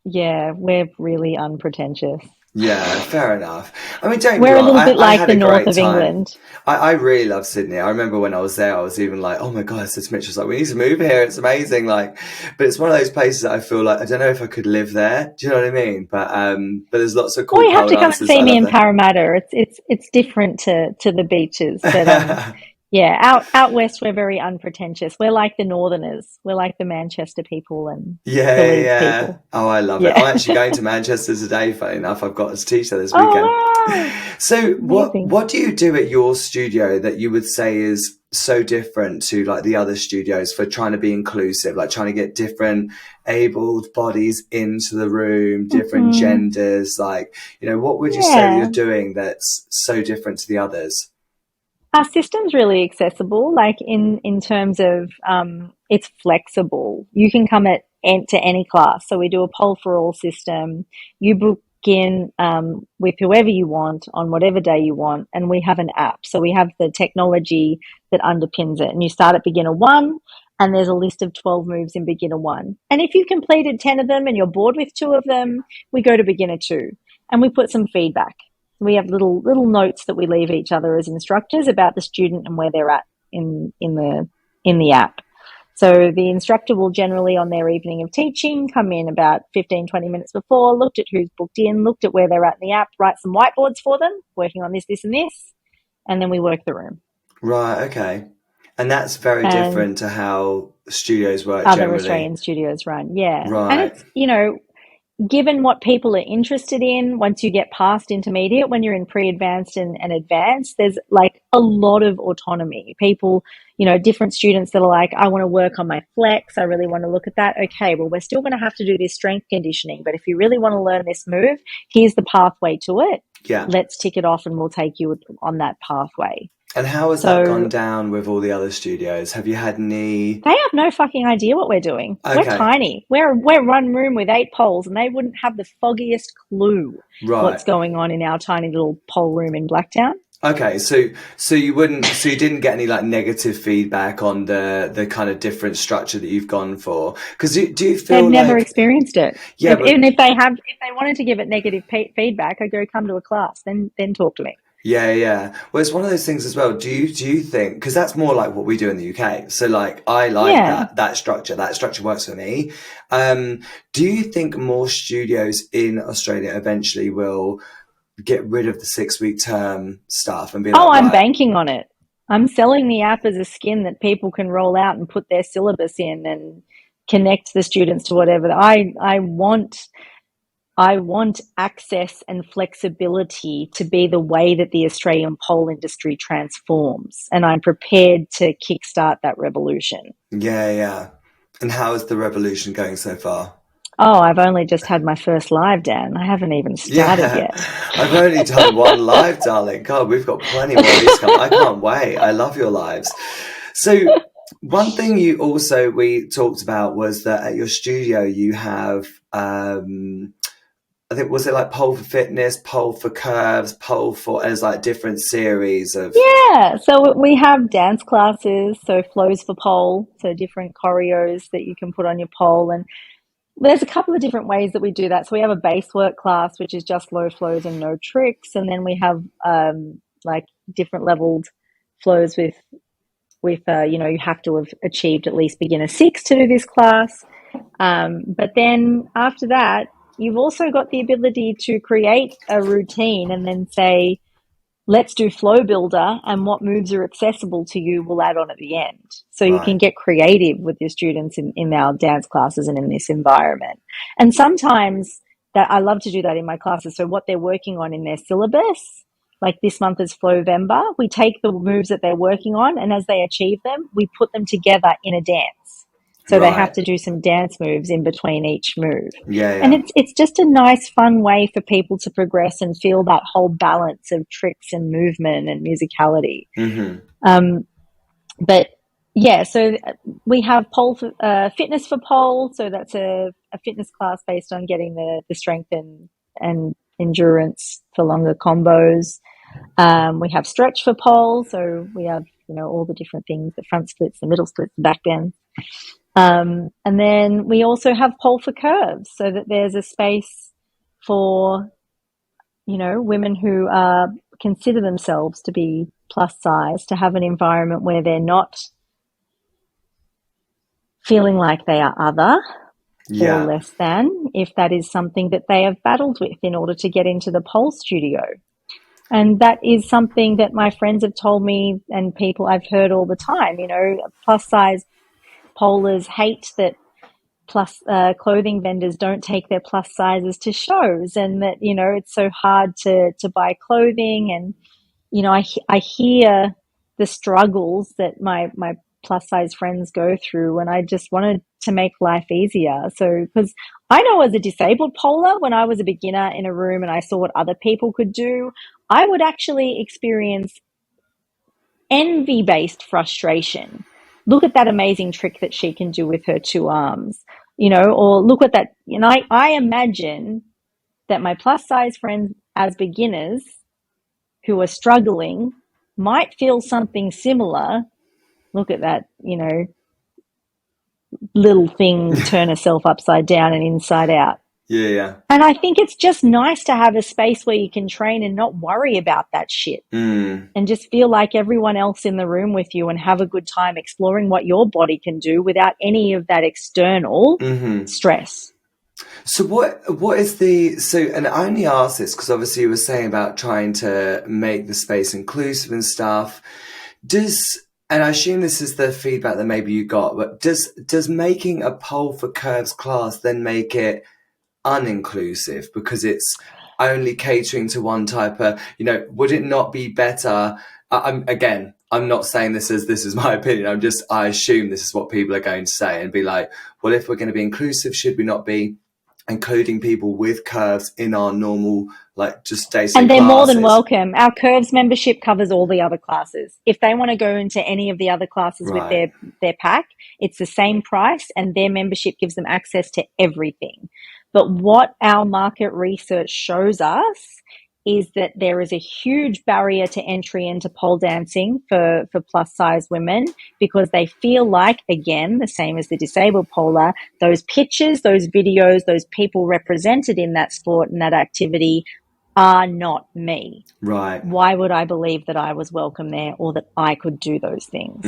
yeah, we're really unpretentious. Yeah, fair enough. I mean, don't get me We're a wrong, little bit I like had the a north great of time. England. I really love Sydney. I remember when I was there, I was even like, oh my God, I said to Mitch, I was like, we need to move here. It's amazing. Like, but it's one of those places that I feel like, I don't know if I could live there. Do you know what I mean? But there's lots of Well, cool you have pole to come and dancers. see I me love in there. Parramatta. It's different to the beaches, but Yeah, out west we're very unpretentious. We're like the Northerners. We're like the Manchester people and Yeah, the yeah, Leeds yeah. people. Oh, I love it. Yeah. I'm actually going to Manchester today, funny enough. I've got to teach there this weekend. Oh wow. So Amazing. what do you do at your studio that you would say is so different to like the other studios for trying to be inclusive, like trying to get different abled bodies into the room, different Hmm. genders, like, what would you say that you're Yeah. doing that's so different to the others? Our system's really accessible, like in terms of it's flexible. You can come to any class. So we do a poll for all system. You book in with whoever you want on whatever day you want, and we have an app. So we have the technology that underpins it. And you start at beginner one, and there's a list of 12 moves in beginner one. And if you've completed 10 of them and you're bored with two of them, we go to beginner two, and we put some feedback. We have little notes that we leave each other as instructors about the student and where they're at in the app. So the instructor will generally on their evening of teaching come in about 15-20 minutes before, looked at who's booked in, looked at where they're at in the app, write some whiteboards for them, working on this, and this, and then we work the room. Right, okay. And that's very And different to how studios work other generally. Australian studios run, yeah. And Right. it's, given what people are interested in, once you get past intermediate, when you're in pre-advanced and advanced, there's like a lot of autonomy. People, different students that are like, I want to work on my flex. I really want to look at that. Okay, well, we're still going to have to do this strength conditioning. But if you really want to learn this move, here's the pathway to it. Yeah. Let's tick it off and we'll take you on that pathway. And how has that gone So down with all the other studios? Have you had any? they have no fucking idea what we're doing. We're Okay, tiny. We're one room with 8 poles, and they wouldn't have the foggiest clue right. what's going on in our tiny little pole room in Blacktown. Okay, so you didn't get any like negative feedback on the kind of different structure that you've gone for? Because do you They've feel never like, experienced it. yeah, If, but and if they wanted to give it negative feedback, I'd go come to a class, then talk to me. yeah, yeah. Well, it's one of those things as well. Do you think, because that's more like what we do in the UK. So like I like Yeah. that structure. That structure works for me. Do you think more studios in Australia eventually will get rid of the 6 week term stuff and be Oh, like, I'm right, banking on it. I'm selling the app as a skin that people can roll out and put their syllabus in and connect the students to whatever. I want access and flexibility to be the way that the Australian pole industry transforms, and I'm prepared to kickstart that revolution. yeah, yeah. And how is the revolution going so far? Oh, I've only just had my first live, Dan. I haven't even started Yeah, yet. I've only done one live, darling. God, we've got plenty more of these coming. I can't wait. I love your lives. So, one thing we talked about was that at your studio you have, I think, was it like pole for fitness, pole for curves, pole for, as like different series of, Yeah, so we have dance classes, so flows for pole, so different choreos that you can put on your pole, and there's a couple of different ways that we do that. So we have a base work class, which is just low flows and no tricks, and then we have like different leveled flows with you have to have achieved at least beginner 6 to do this class. But then after that, you've also got the ability to create a routine and then say, let's do flow builder, and what moves are accessible to you will add on at the end. So you can right. get creative with your students in our dance classes and in this environment. And sometimes that I love to do that in my classes. So what they're working on in their syllabus, like this month is Flowvember, we take the moves that they're working on, and as they achieve them, we put them together in a dance. So they have Right. to do some dance moves in between each move. Yeah, And yeah. it's just a nice, fun way for people to progress and feel that whole balance of tricks and movement and musicality. Hmm. Um, but yeah, so we have pole for, fitness for pole. So that's a fitness class based on getting the strength and endurance for longer combos. We have stretch for pole. So we have, all the different things, the front splits, the middle splits, the back bends. And then we also have pole for curves so that there's a space for, women who consider themselves to be plus size to have an environment where they're not feeling like they are other or Yeah. less than, if that is something that they have battled with in order to get into the pole studio. And that is something that my friends have told me and people I've heard all the time. You know, plus size pollers hate that plus clothing vendors don't take their plus sizes to shows, and that, you know, it's so hard to buy clothing. And, you know, I hear the struggles that my plus size friends go through, and I just wanted to make life easier. So, because I know as a disabled polar, when I was a beginner in a room and I saw what other people could do, I would actually experience envy based frustration. Look at that amazing trick that she can do with her two arms, you know, or look at that. You know, I imagine that my plus size friends as beginners who are struggling might feel something similar. Look at that, you know, little thing turn herself upside down and inside out. Yeah, yeah. And I think it's just nice to have a space where you can train and not worry about that shit. And just feel like everyone else in the room with you and have a good time exploring what your body can do without any of that external stress. So what is the, so, and I only ask this because obviously you were saying about trying to make the space inclusive and stuff. And I assume this is the feedback that maybe you got, but does making a pole for curves class then make it uninclusive because it's only catering to one type of, you know, would it not be better? I'm not saying this is my opinion. I assume this is what people are going to say and be like, well, if we're going to be inclusive, should we not be including people with curves in our normal, like, just day-to-day And they're more than classes? welcome. Our curves membership covers all the other classes. If they want to go into any of the other classes with Right. their pack, it's the same price, and their membership gives them access to everything. But what our market research shows us is that there is a huge barrier to entry into pole dancing for plus size women, because they feel like, again, the same as the disabled polar, those pictures, those videos, those people represented in that sport and that activity are not me. Right. Why would I believe that I was welcome there or that I could do those things?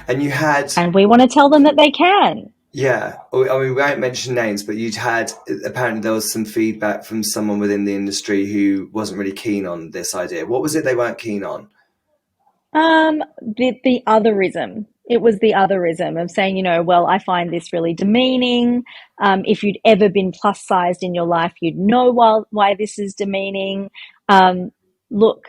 And you had, And we want to tell them that they can. yeah, I mean, we won't mention names, but you'd had, apparently there was some feedback from someone within the industry who wasn't really keen on this idea. What was it they weren't keen on? The otherism. It was the otherism of saying, you know, well, I find this really demeaning. If you'd ever been plus sized in your life, you'd know why this is demeaning. Look,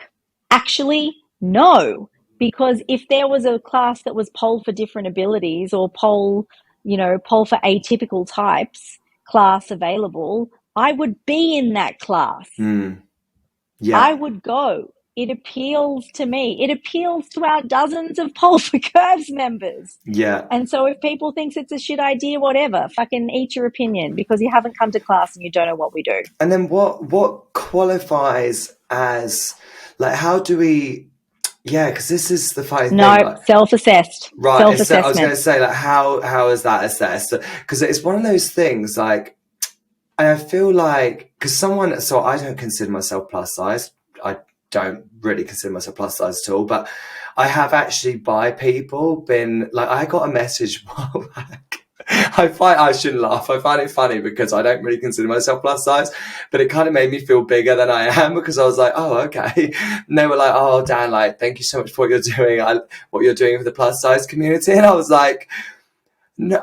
actually, no, because if there was a class that was pole for different abilities, or pole for atypical types class available, I would be in that class. Yeah. I would go. It appeals to me. It appeals to our dozens of Pole for Curves members. Yeah. And so if people think it's a shit idea, whatever, fucking eat your opinion, because you haven't come to class and you don't know what we do. And then what qualifies as, like, how do we, yeah, because this is the funny thing. No, self-assessed. Right. Self-assessment. I was going to say, like, how is that assessed? Because it's one of those things, like, and I feel like, so I don't consider myself plus size. I don't really consider myself plus size at all, but I have actually by people been, like, I got a message a while back. I shouldn't laugh. I find it funny because I don't really consider myself plus size, but it kind of made me feel bigger than I am, because I was like, oh, okay. And they were like, oh, Dan, like, thank you so much for what you're doing. What you're doing for the plus size community. And I was like, no,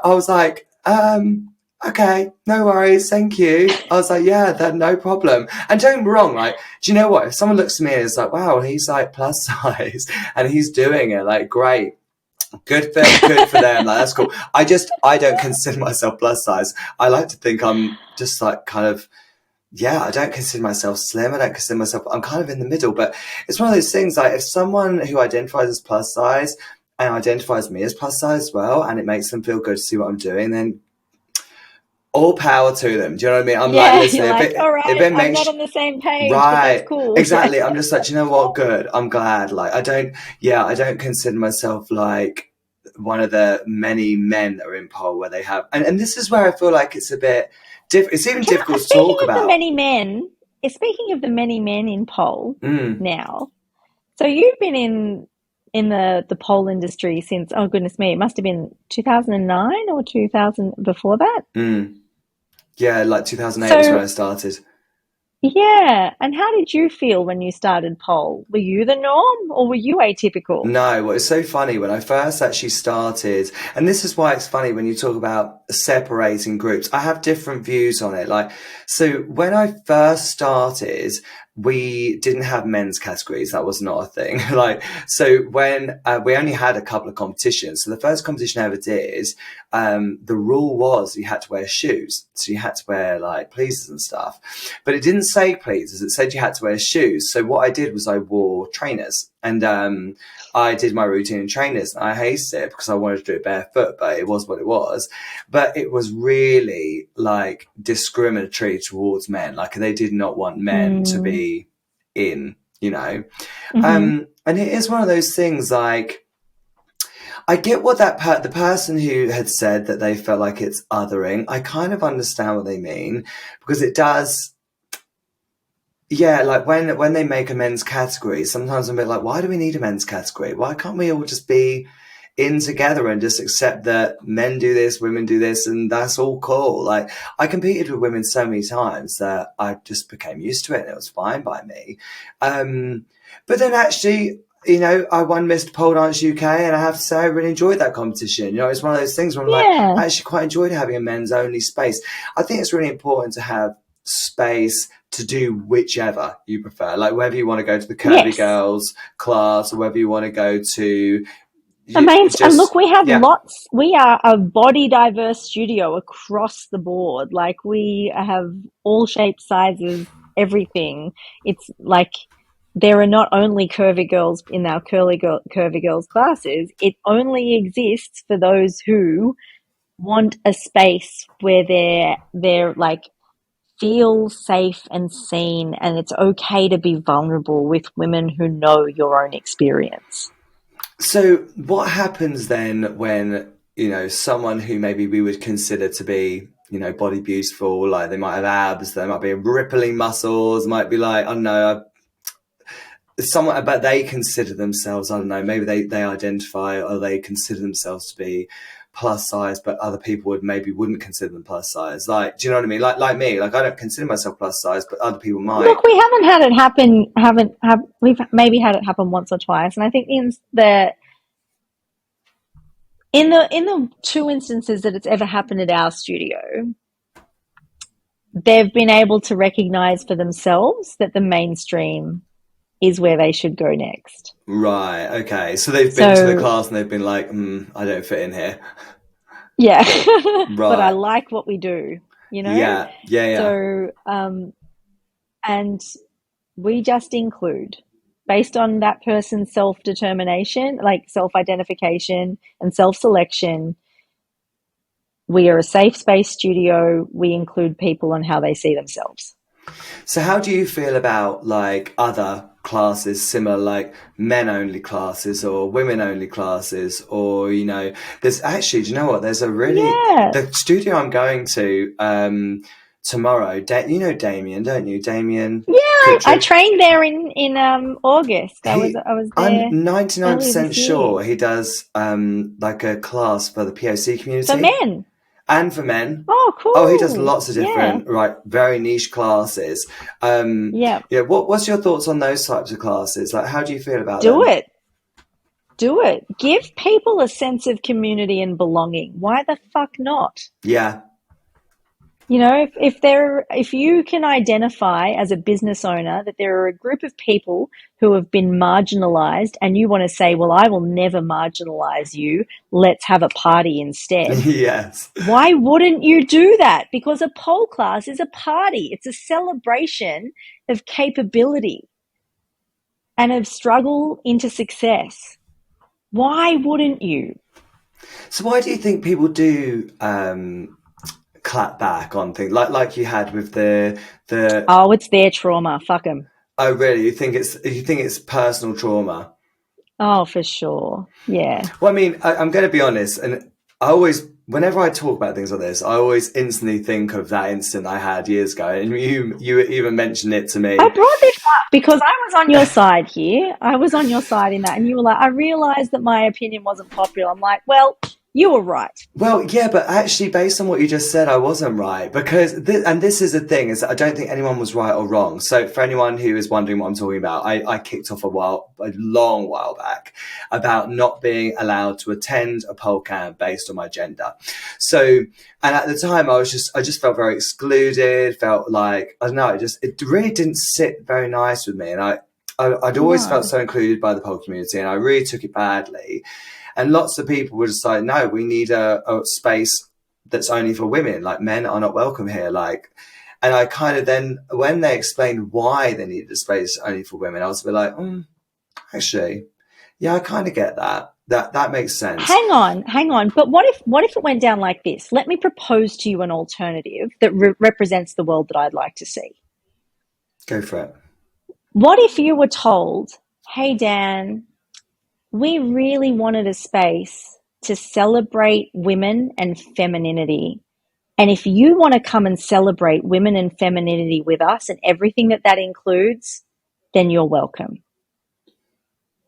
okay, no worries, thank you. I was like, yeah, no problem. And don't get me wrong, like, do you know what? If someone looks at me and is like, wow, he's like plus size and he's doing it, like, great. Good for them. Like, that's cool. I don't consider myself plus size. I like to think I'm just like kind of, yeah, I don't consider myself slim. I don't consider myself, I'm kind of in the middle. But it's one of those things, like, if someone who identifies as plus size and identifies me as plus size as well, and it makes them feel good to see what I'm doing, then all power to them. Do you know what I mean? I'm like, listen, all right, I'm not on the same page, right, but that's cool. Exactly. I'm just like, you know what? Good. I'm glad. Like, I don't consider myself like one of the many men that are in pole where they have, and this is where I feel like it's a bit it's even difficult to talk about. Speaking of the many men in pole now, so you've been in the pole industry since, oh goodness me, it must have been 2009 or 2000 before that. Yeah, like 2008 was when I started. Yeah. And how did you feel when you started pole? Were you the norm or were you atypical? No, well, it's so funny when I first actually started, and this is why it's funny when you talk about separating groups. I have different views on it. Like, so when I first started, we didn't have men's categories. That was not a thing. Like, so when we only had a couple of competitions. So the first competition I ever did, the rule was you had to wear shoes. So you had to wear like pleasers and stuff, but it didn't say pleasers. It said you had to wear shoes. So what I did was I wore trainers and, I did my routine in trainers. I hated it because I wanted to do it barefoot, but it was what it was. But it was really like discriminatory towards men. Like they did not want men to Mm. be in, you know. Hmm. And it is one of those things like I get what the person who had said that they felt like it's othering. I kind of understand what they mean because it does. Yeah, like when they make a men's category, sometimes I'm a bit like, why do we need a men's category? Why can't we all just be in together and just accept that men do this, women do this, and that's all cool? Like I competed with women so many times that I just became used to it and it was fine by me. But then actually, you know, I won Mr. Pole Dance UK and I have to say I really enjoyed that competition. You know, it's one of those things where I'm like, Yeah. I actually quite enjoyed having a men's only space. I think it's really important to have space to do whichever you prefer, like whether you want to go to the curvy Yes. girls class or whether you want to go to Amazing. And look, just we have yeah. lots. We are a body diverse studio across the board. Like we have all shapes, sizes, everything. It's like there are not only curvy girls in our curvy girls classes. It only exists for those who want a space where they're like feel safe and seen, and it's okay to be vulnerable with women who know your own experience. So what happens then when, you know, someone who maybe we would consider to be, you know, body beautiful, like they might have abs, they might be rippling muscles, might be like, I don't know, someone, but they consider themselves, I don't know, maybe they identify or they consider themselves to be plus size, but other people wouldn't consider them plus size. Like, do you know what I mean? Like me, like I don't consider myself plus size, but other people might. Look, we haven't had it happen. Haven't have we've maybe had it happen once or twice, and I think in the two instances that it's ever happened at our studio, they've been able to recognize for themselves that the mainstream is where they should go next. Right, okay. So they've been to the So class and they've been like, I don't fit in here. yeah, but I Right. like what we do, you know. Yeah, yeah, yeah. So and we just include based on that person's self determination, like self identification and self selection. We are a safe space studio. We include people on how they see themselves. So how do you feel about like other classes similar, like men only classes or women only classes, or you know, there's actually, do you know what? There's a really Yeah. the studio I'm going to tomorrow. You know Damien, don't you? Damien Yeah, I Pritchard. trained there in August. I was He, I was I'm there earlier 99% this year. sure he does like a class for the POC For community. men. And for men. Oh, Oh, he does cool. lots of Yeah. different, right, very niche classes. Yeah. Yeah, what's your thoughts on those types of classes? Like, how do you feel about Do them? it. Do it. Give people a sense of community and belonging. Why the fuck not? Yeah, You know, if you can identify as a business owner that there are a group of people who have been marginalized and you want to say, well, I will never marginalize you. Let's have a party instead. yes. Why wouldn't you do that? Because a pole class is a party. It's a celebration of capability and of struggle into success. Why wouldn't you? So why do you think people do clap back on things like you had with the? Oh, it's their trauma. Fuck them. Oh, really? You think it's personal trauma? Oh, for sure. Yeah. Well, I mean, I'm going to be honest, and I always, whenever I talk about things like this, I always instantly think of that incident I had years ago, and you even mentioned it to I me. brought this up because I was on your side here. I was on your side in that. And you were like, I realized that my opinion wasn't popular. I'm like, well, You were right. Well, yeah, but actually, based on what you just said, I wasn't right because, and this is the thing, is that I don't think anyone was right or wrong. So, for anyone who is wondering what I'm talking about, I kicked off a long while back, about not being allowed to attend a pole camp based on my gender. So, and at the time, I just felt very excluded. Felt like, I don't know, it really didn't sit very nice with me, and I'd always felt No. so included by the pole community, and I really took it badly. And lots of people were just like, no, we need a space that's only for women. Like, men are not welcome here. Like, and I kind of then, when they explained why they needed a space only for women, I was a bit like, actually, yeah, I kind of get that. That makes sense. Hang on. But what if it went down like this? Let me propose to you an alternative that represents the world that I'd like to see. Go for it. What if you were told, hey, Dan, we really wanted a space to celebrate women and femininity. And if you want to come and celebrate women and femininity with us and everything that includes, then you're welcome.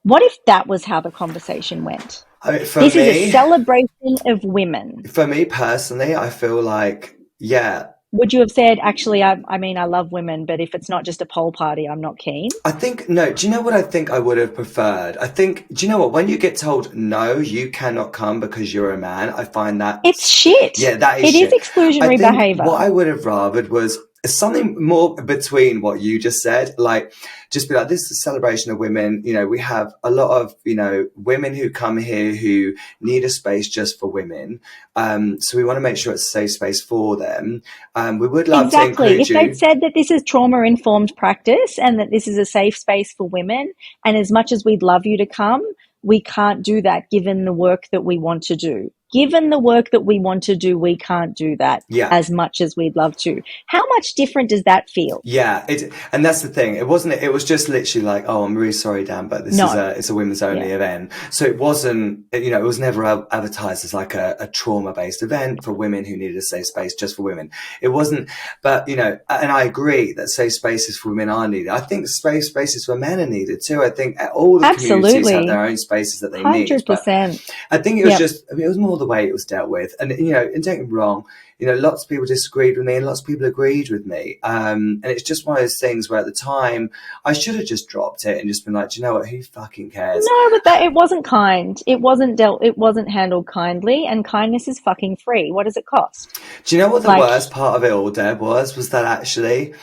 What if that was how the conversation went? This is a celebration of women. For me personally, I feel like, yeah. Would you have said, actually, I mean, I love women, but if it's not just a pole party, I'm not keen? I think, no, do you know what I think I would have preferred? I think, do you know what? When you get told, no, you cannot come because you're a man, I find that... It's shit. Yeah, that is shit. It is exclusionary behaviour. What I would have rathered was something more between what you just said, like, just be like, this is a celebration of women. You know, we have a lot of, you know, women who come here who need a space just for women. So we want to make sure it's a safe space for them. We would love to include you. If they'd said that this is trauma-informed practice and that this is a safe space for women, and as much as we'd love you to come, we can't do that given the work that we want to do. Given the work that we want to do, we can't do that as much as we'd love to. How much different does that feel? Yeah, and that's the thing. It was just literally like, oh, I'm really sorry, Dan, but it's a women's only event. So it wasn't, you know, it was never advertised as like a trauma-based event for women who needed a safe space just for women. It wasn't, but, you know, and I agree that safe spaces for women are needed. I think safe spaces for men are needed too. I think all the communities have their own spaces that they 100%. Need. 100%. I think it was just, I mean, it was more the way it was dealt with. And, you know, and don't get me wrong, you know, lots of people disagreed with me and lots of people agreed with me. And it's just one of those things where at the time I should have just dropped it and just been like, do you know what, who fucking cares? No, but it wasn't kind. It wasn't handled kindly, and kindness is fucking free. What does it cost? Do you know what the worst part of it all, Deb, was that actually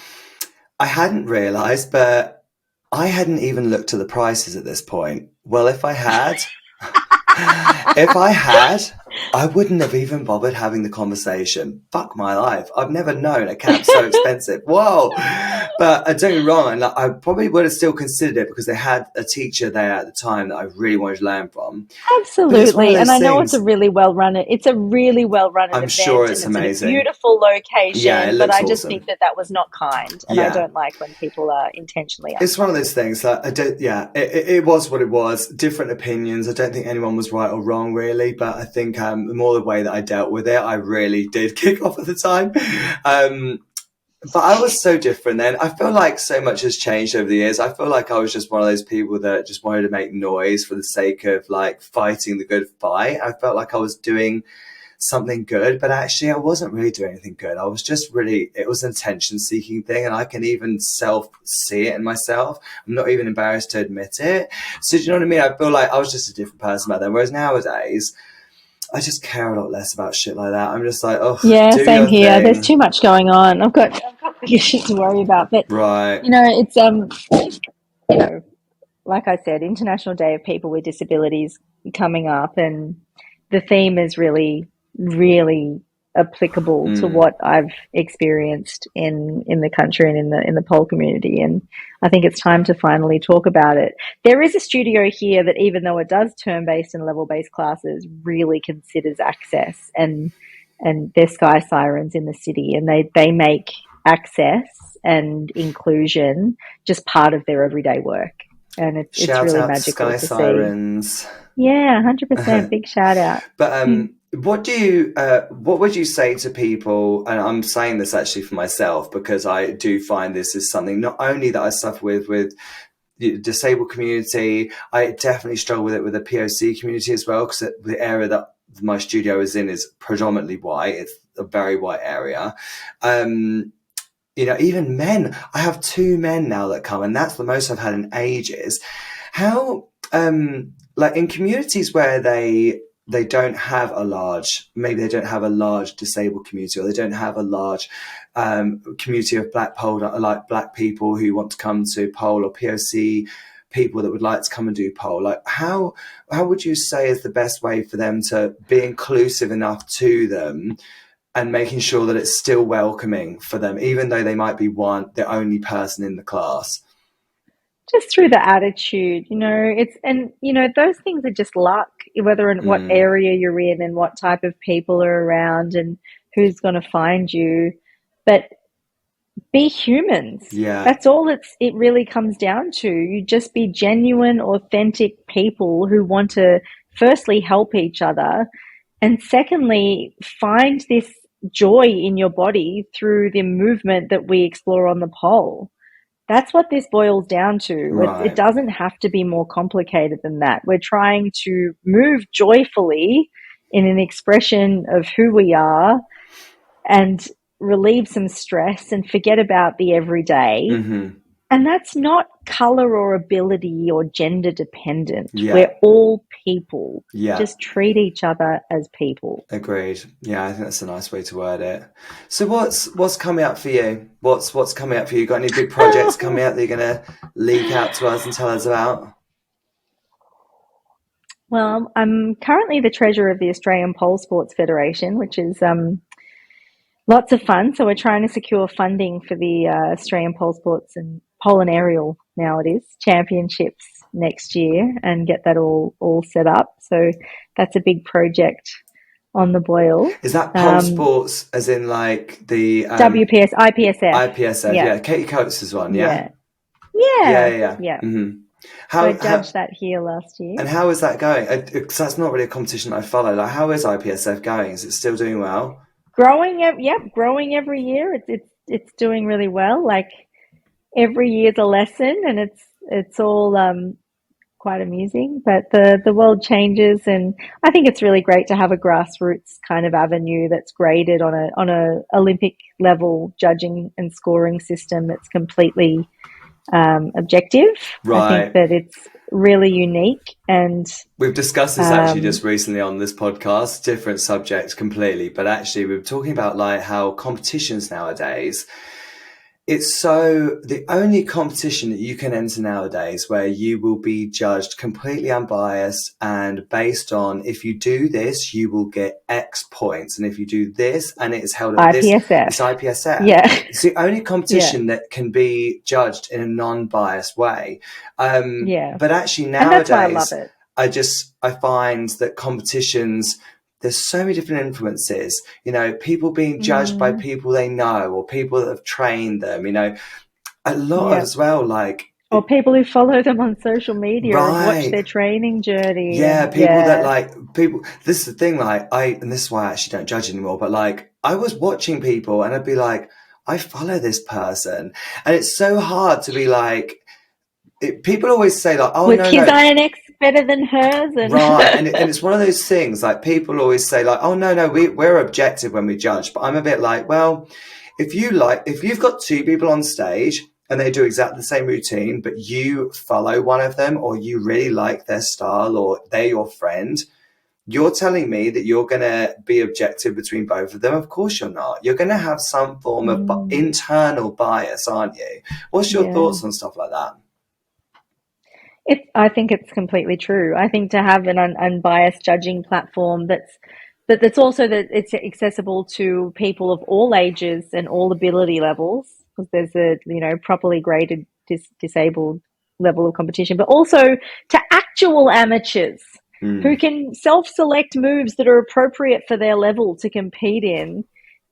I hadn't realised, but I hadn't even looked at the prices at this point. Well, if I had... I wouldn't have even bothered having the conversation. Fuck my life. I've never known a camp so expensive. Whoa. But don't get me wrong, and I probably would have still considered it because they had a teacher there at the time that I really wanted to learn from. Absolutely. And I know it's a really well run event. I'm sure it's amazing. In a beautiful location. Yeah, it looks but I just awesome. think that was not kind. And I don't like when people are intentionally unkind. It's one of those things that it was what it was. Different opinions. I don't think anyone was right or wrong really, but I think more the way that I dealt with it, I really did kick off at the time. But I was so different then. I feel like so much has changed over the years. I feel like I was just one of those people that just wanted to make noise for the sake of like fighting the good fight. I felt like I was doing something good, but actually I wasn't really doing anything good. I was just really, it was an attention seeking thing, and I can even see it in myself. I'm not even embarrassed to admit it. So do you know what I mean? I feel like I was just a different person back then. Whereas nowadays, I just care a lot less about shit like that. I'm just like, oh, yeah, same here. Thing. There's too much going on. I've got bigger shit to worry about. But right, you know, it's you know, like I said, International Day of People with Disabilities coming up, and the theme is really, really applicable to what I've experienced in the country and in the pole community. And I think it's time to finally talk about it. There is a studio here that, even though it does term-based and level-based classes, really considers access, and they're Sky Sirens in the city, and they make access and inclusion just part of their everyday work. And it's really magical to Sirens. See. Yeah, 100%. Big shout out. But what would you say to people, and I'm saying this actually for myself because I do find this is something not only that I suffer with the disabled community, I definitely struggle with it with the POC community as well, because the area that my studio is in is predominantly white. It's a very white area. You know, even men, I have 2 men now that come, and that's the most I've had in ages. How, like in communities where they don't have a large, maybe they don't have a large disabled community, or they don't have a large community of black people who want to come to pole, or POC people that would like to come and do pole. Like how would you say is the best way for them to be inclusive enough to them, and making sure that it's still welcoming for them, even though they might be the only person in the class? Just through the attitude, you know, and you know, those things are just luck, whether in what area you're in and what type of people are around and who's going to find you. But be humans. Yeah. That's all it really comes down to. You just be genuine, authentic people who want to firstly help each other, and secondly, find this joy in your body through the movement that we explore on the pole. That's what this boils down to. Right. It doesn't have to be more complicated than that. We're trying to move joyfully in an expression of who we are and relieve some stress and forget about the everyday. And that's not color or ability or gender dependent. Yeah. We're all people. Yeah. Just treat each other as people. Agreed. Yeah, I think that's a nice way to word it. So what's coming up for you? What's coming up for you? Got any big projects coming out that you're going to leak out to us and tell us about? Well, I'm currently the treasurer of the Australian Pole Sports Federation, which is lots of fun. So we're trying to secure funding for the Australian Pole Sports and Pole and Aerial, now it is, championships next year, and get that all set up. So that's a big project on the boil. Is that pole sports as in like the IPSF? IPSF, yeah. Katie Coates' one, yeah? Yeah. Mm-hmm. So I judged that here last year. And how is that going? Because that's not really a competition I follow. Like, how is IPSF going? Is it still doing well? Growing every year. It's doing really well. Like every year's a lesson, and it's all quite amusing. But the world changes, and I think it's really great to have a grassroots kind of avenue that's graded on a Olympic level judging and scoring system that's completely objective. Right. I think that it's really unique, and we've discussed this actually just recently on this podcast, different subjects completely, but actually we were talking about like how competitions nowadays, it's so the only competition that you can enter nowadays where you will be judged completely unbiased and based on if you do this you will get X points, and if you do this and it's held at IPSF. It's IPSF. Yeah. It's the only competition that can be judged in a non-biased way. But actually nowadays, and that's why I love it. I find that competitions, there's so many different influences, you know, people being judged by people they know or people that have trained them, you know, a lot as well, like. Or people who follow them on social media and watch their training journey. Yeah, this is the thing, like, and this is why I actually don't judge anymore, but like, I was watching people and I'd be like, I follow this person. And it's so hard to be like, people always say like, oh, with his Iron X better than hers, and right, and it's one of those things like people always say like, oh no, we're objective when we judge, but I'm a bit like, well, if you've got 2 people on stage and they do exactly the same routine, but you follow one of them or you really like their style or they're your friend, you're telling me that you're going to be objective between both of them? Of course you're not. You're going to have some form of internal bias, aren't you? What's your thoughts on stuff like that? I think it's completely true. I think to have an unbiased judging platform that's also that it's accessible to people of all ages and all ability levels, because there's a properly graded disabled level of competition, but also to actual amateurs who can self-select moves that are appropriate for their level to compete in,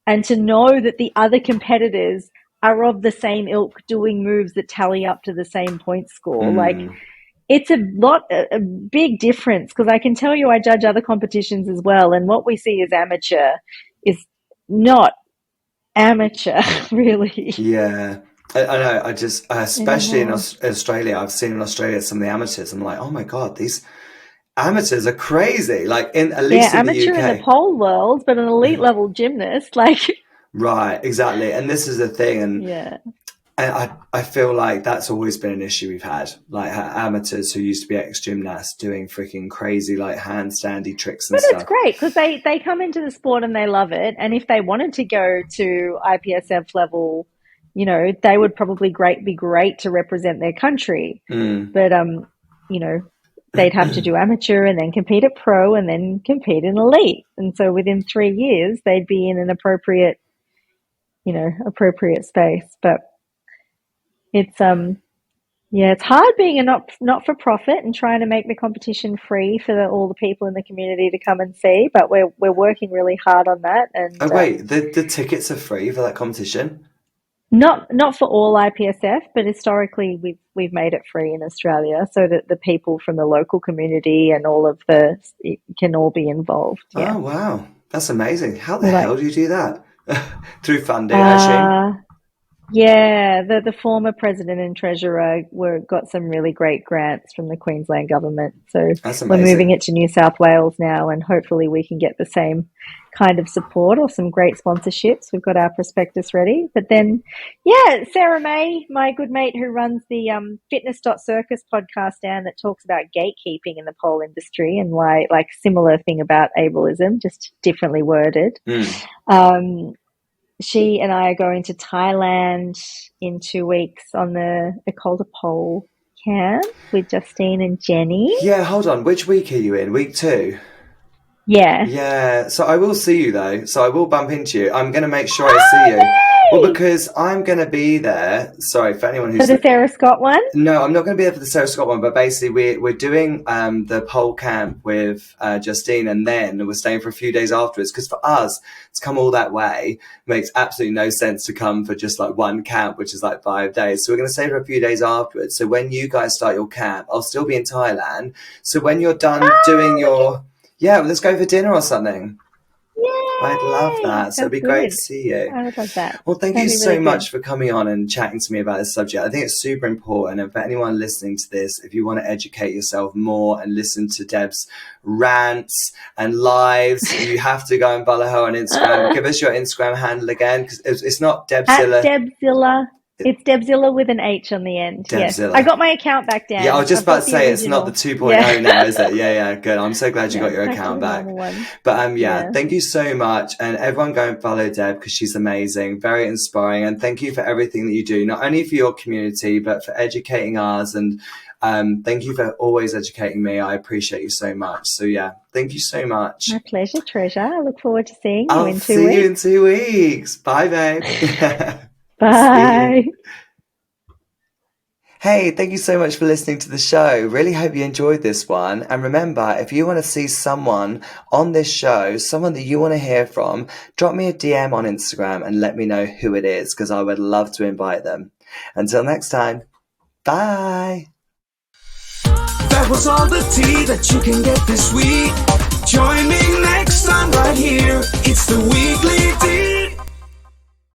and to know that the other competitors are of the same ilk doing moves that tally up to the same point score. Like, it's a big difference, because I can tell you I judge other competitions as well, and what we see as amateur is not amateur, really. Yeah, I know. I just, especially in Australia, I've seen in Australia some of the amateurs. I'm like, oh my God, these amateurs are crazy. Like at Yeah, least in the amateur in the UK. pole world, but an elite level gymnast, like, Right, exactly. And this is the thing, yeah. and I feel like that's always been an issue we've had. Like amateurs who used to be ex gymnasts doing freaking crazy like handstandy tricks and But it's stuff. great because they come into the sport and they love it. And if they wanted to go to IPSF level, they would probably be great to represent their country. Mm. But you know, they'd have to do amateur and then compete at pro and then compete in elite. And so within 3 years, they'd be in an appropriate space. But it's yeah, it's hard being a not for profit and trying to make the competition free for all the people in the community to come and see. But we're working really hard on that, and Oh wait, the tickets are free for that competition? not for all IPSF, but historically we've made it free in Australia so that the people from the local community and all of the can all be involved. Yeah, Oh wow, that's amazing. How the we like hell do you do that? Through funding, I assume. uh Yeah, the former president and treasurer got some really great grants from the Queensland government. So That's we're moving amazing. it to New South Wales now, and hopefully we can get the same kind of support or some great sponsorships. We've got our prospectus ready. But then, yeah, Sarah May, my good mate who runs the Fitness.Circus podcast down that talks about gatekeeping in the pole industry and why, like, similar thing about ableism, just differently worded. Mm. Um, she and I are going to Thailand in 2 weeks on the École de Pole camp with Justine and Jenny. Yeah, hold on. Which week are you in? Week 2? Yeah. Yeah, so I will see you though. So I will bump into you. I'm going to make sure I see Oh, you. Well, yay! because I'm going to be there. Sorry for anyone For who's. the Sarah Scott one? No, I'm not going to be there for the Sarah Scott one, but basically we're doing the pole camp with Justine, and then we're staying for a few days afterwards. Because for us to come all that way makes absolutely no sense to come for just like one camp, which is like 5 days. So we're going to stay for a few days afterwards. So when you guys start your camp, I'll still be in Thailand. So when you're done doing your yeah, well, let's go for dinner or something. I'd love Yay! that. So it'd Sounds be great to good. see you. I would love that. Well, thank you That'd be so really good. much for coming on and chatting to me about this subject. I think it's super important. And for anyone listening to this, if you want to educate yourself more and listen to Deb's rants and lives, you have to go and follow her on Instagram. Give us your Instagram handle again, because it's not At Debzilla. Debzilla. It's Debzilla with an H on the end. Yes. I Debzilla. got my account back Yeah, I down. was just I've about got to the say it's not the original. 2.0 now, is Yeah. it? Yeah, yeah, good. I'm so glad you got Yeah, your back to account the back. normal one. But yeah, Yeah. thank you so much. And everyone go and follow Deb because she's amazing, very inspiring. And thank you for everything that you do, not only for your community, but for educating ours. And thank you for always educating me. I appreciate you so much. So yeah, thank you so much. My pleasure, Treasure. I look forward to seeing you I'll in 2 see you in weeks. 2 weeks. Bye, babe. See you. Bye. Hey, thank you so much for listening to the show. Really hope you enjoyed this one. And remember, if you want to see someone on this show, someone that you want to hear from, drop me a DM on Instagram and let me know who it is, because I would love to invite them. Until next time, bye. That was all the tea that you can get this week. Join me next time right here. It's the Weekly Tea.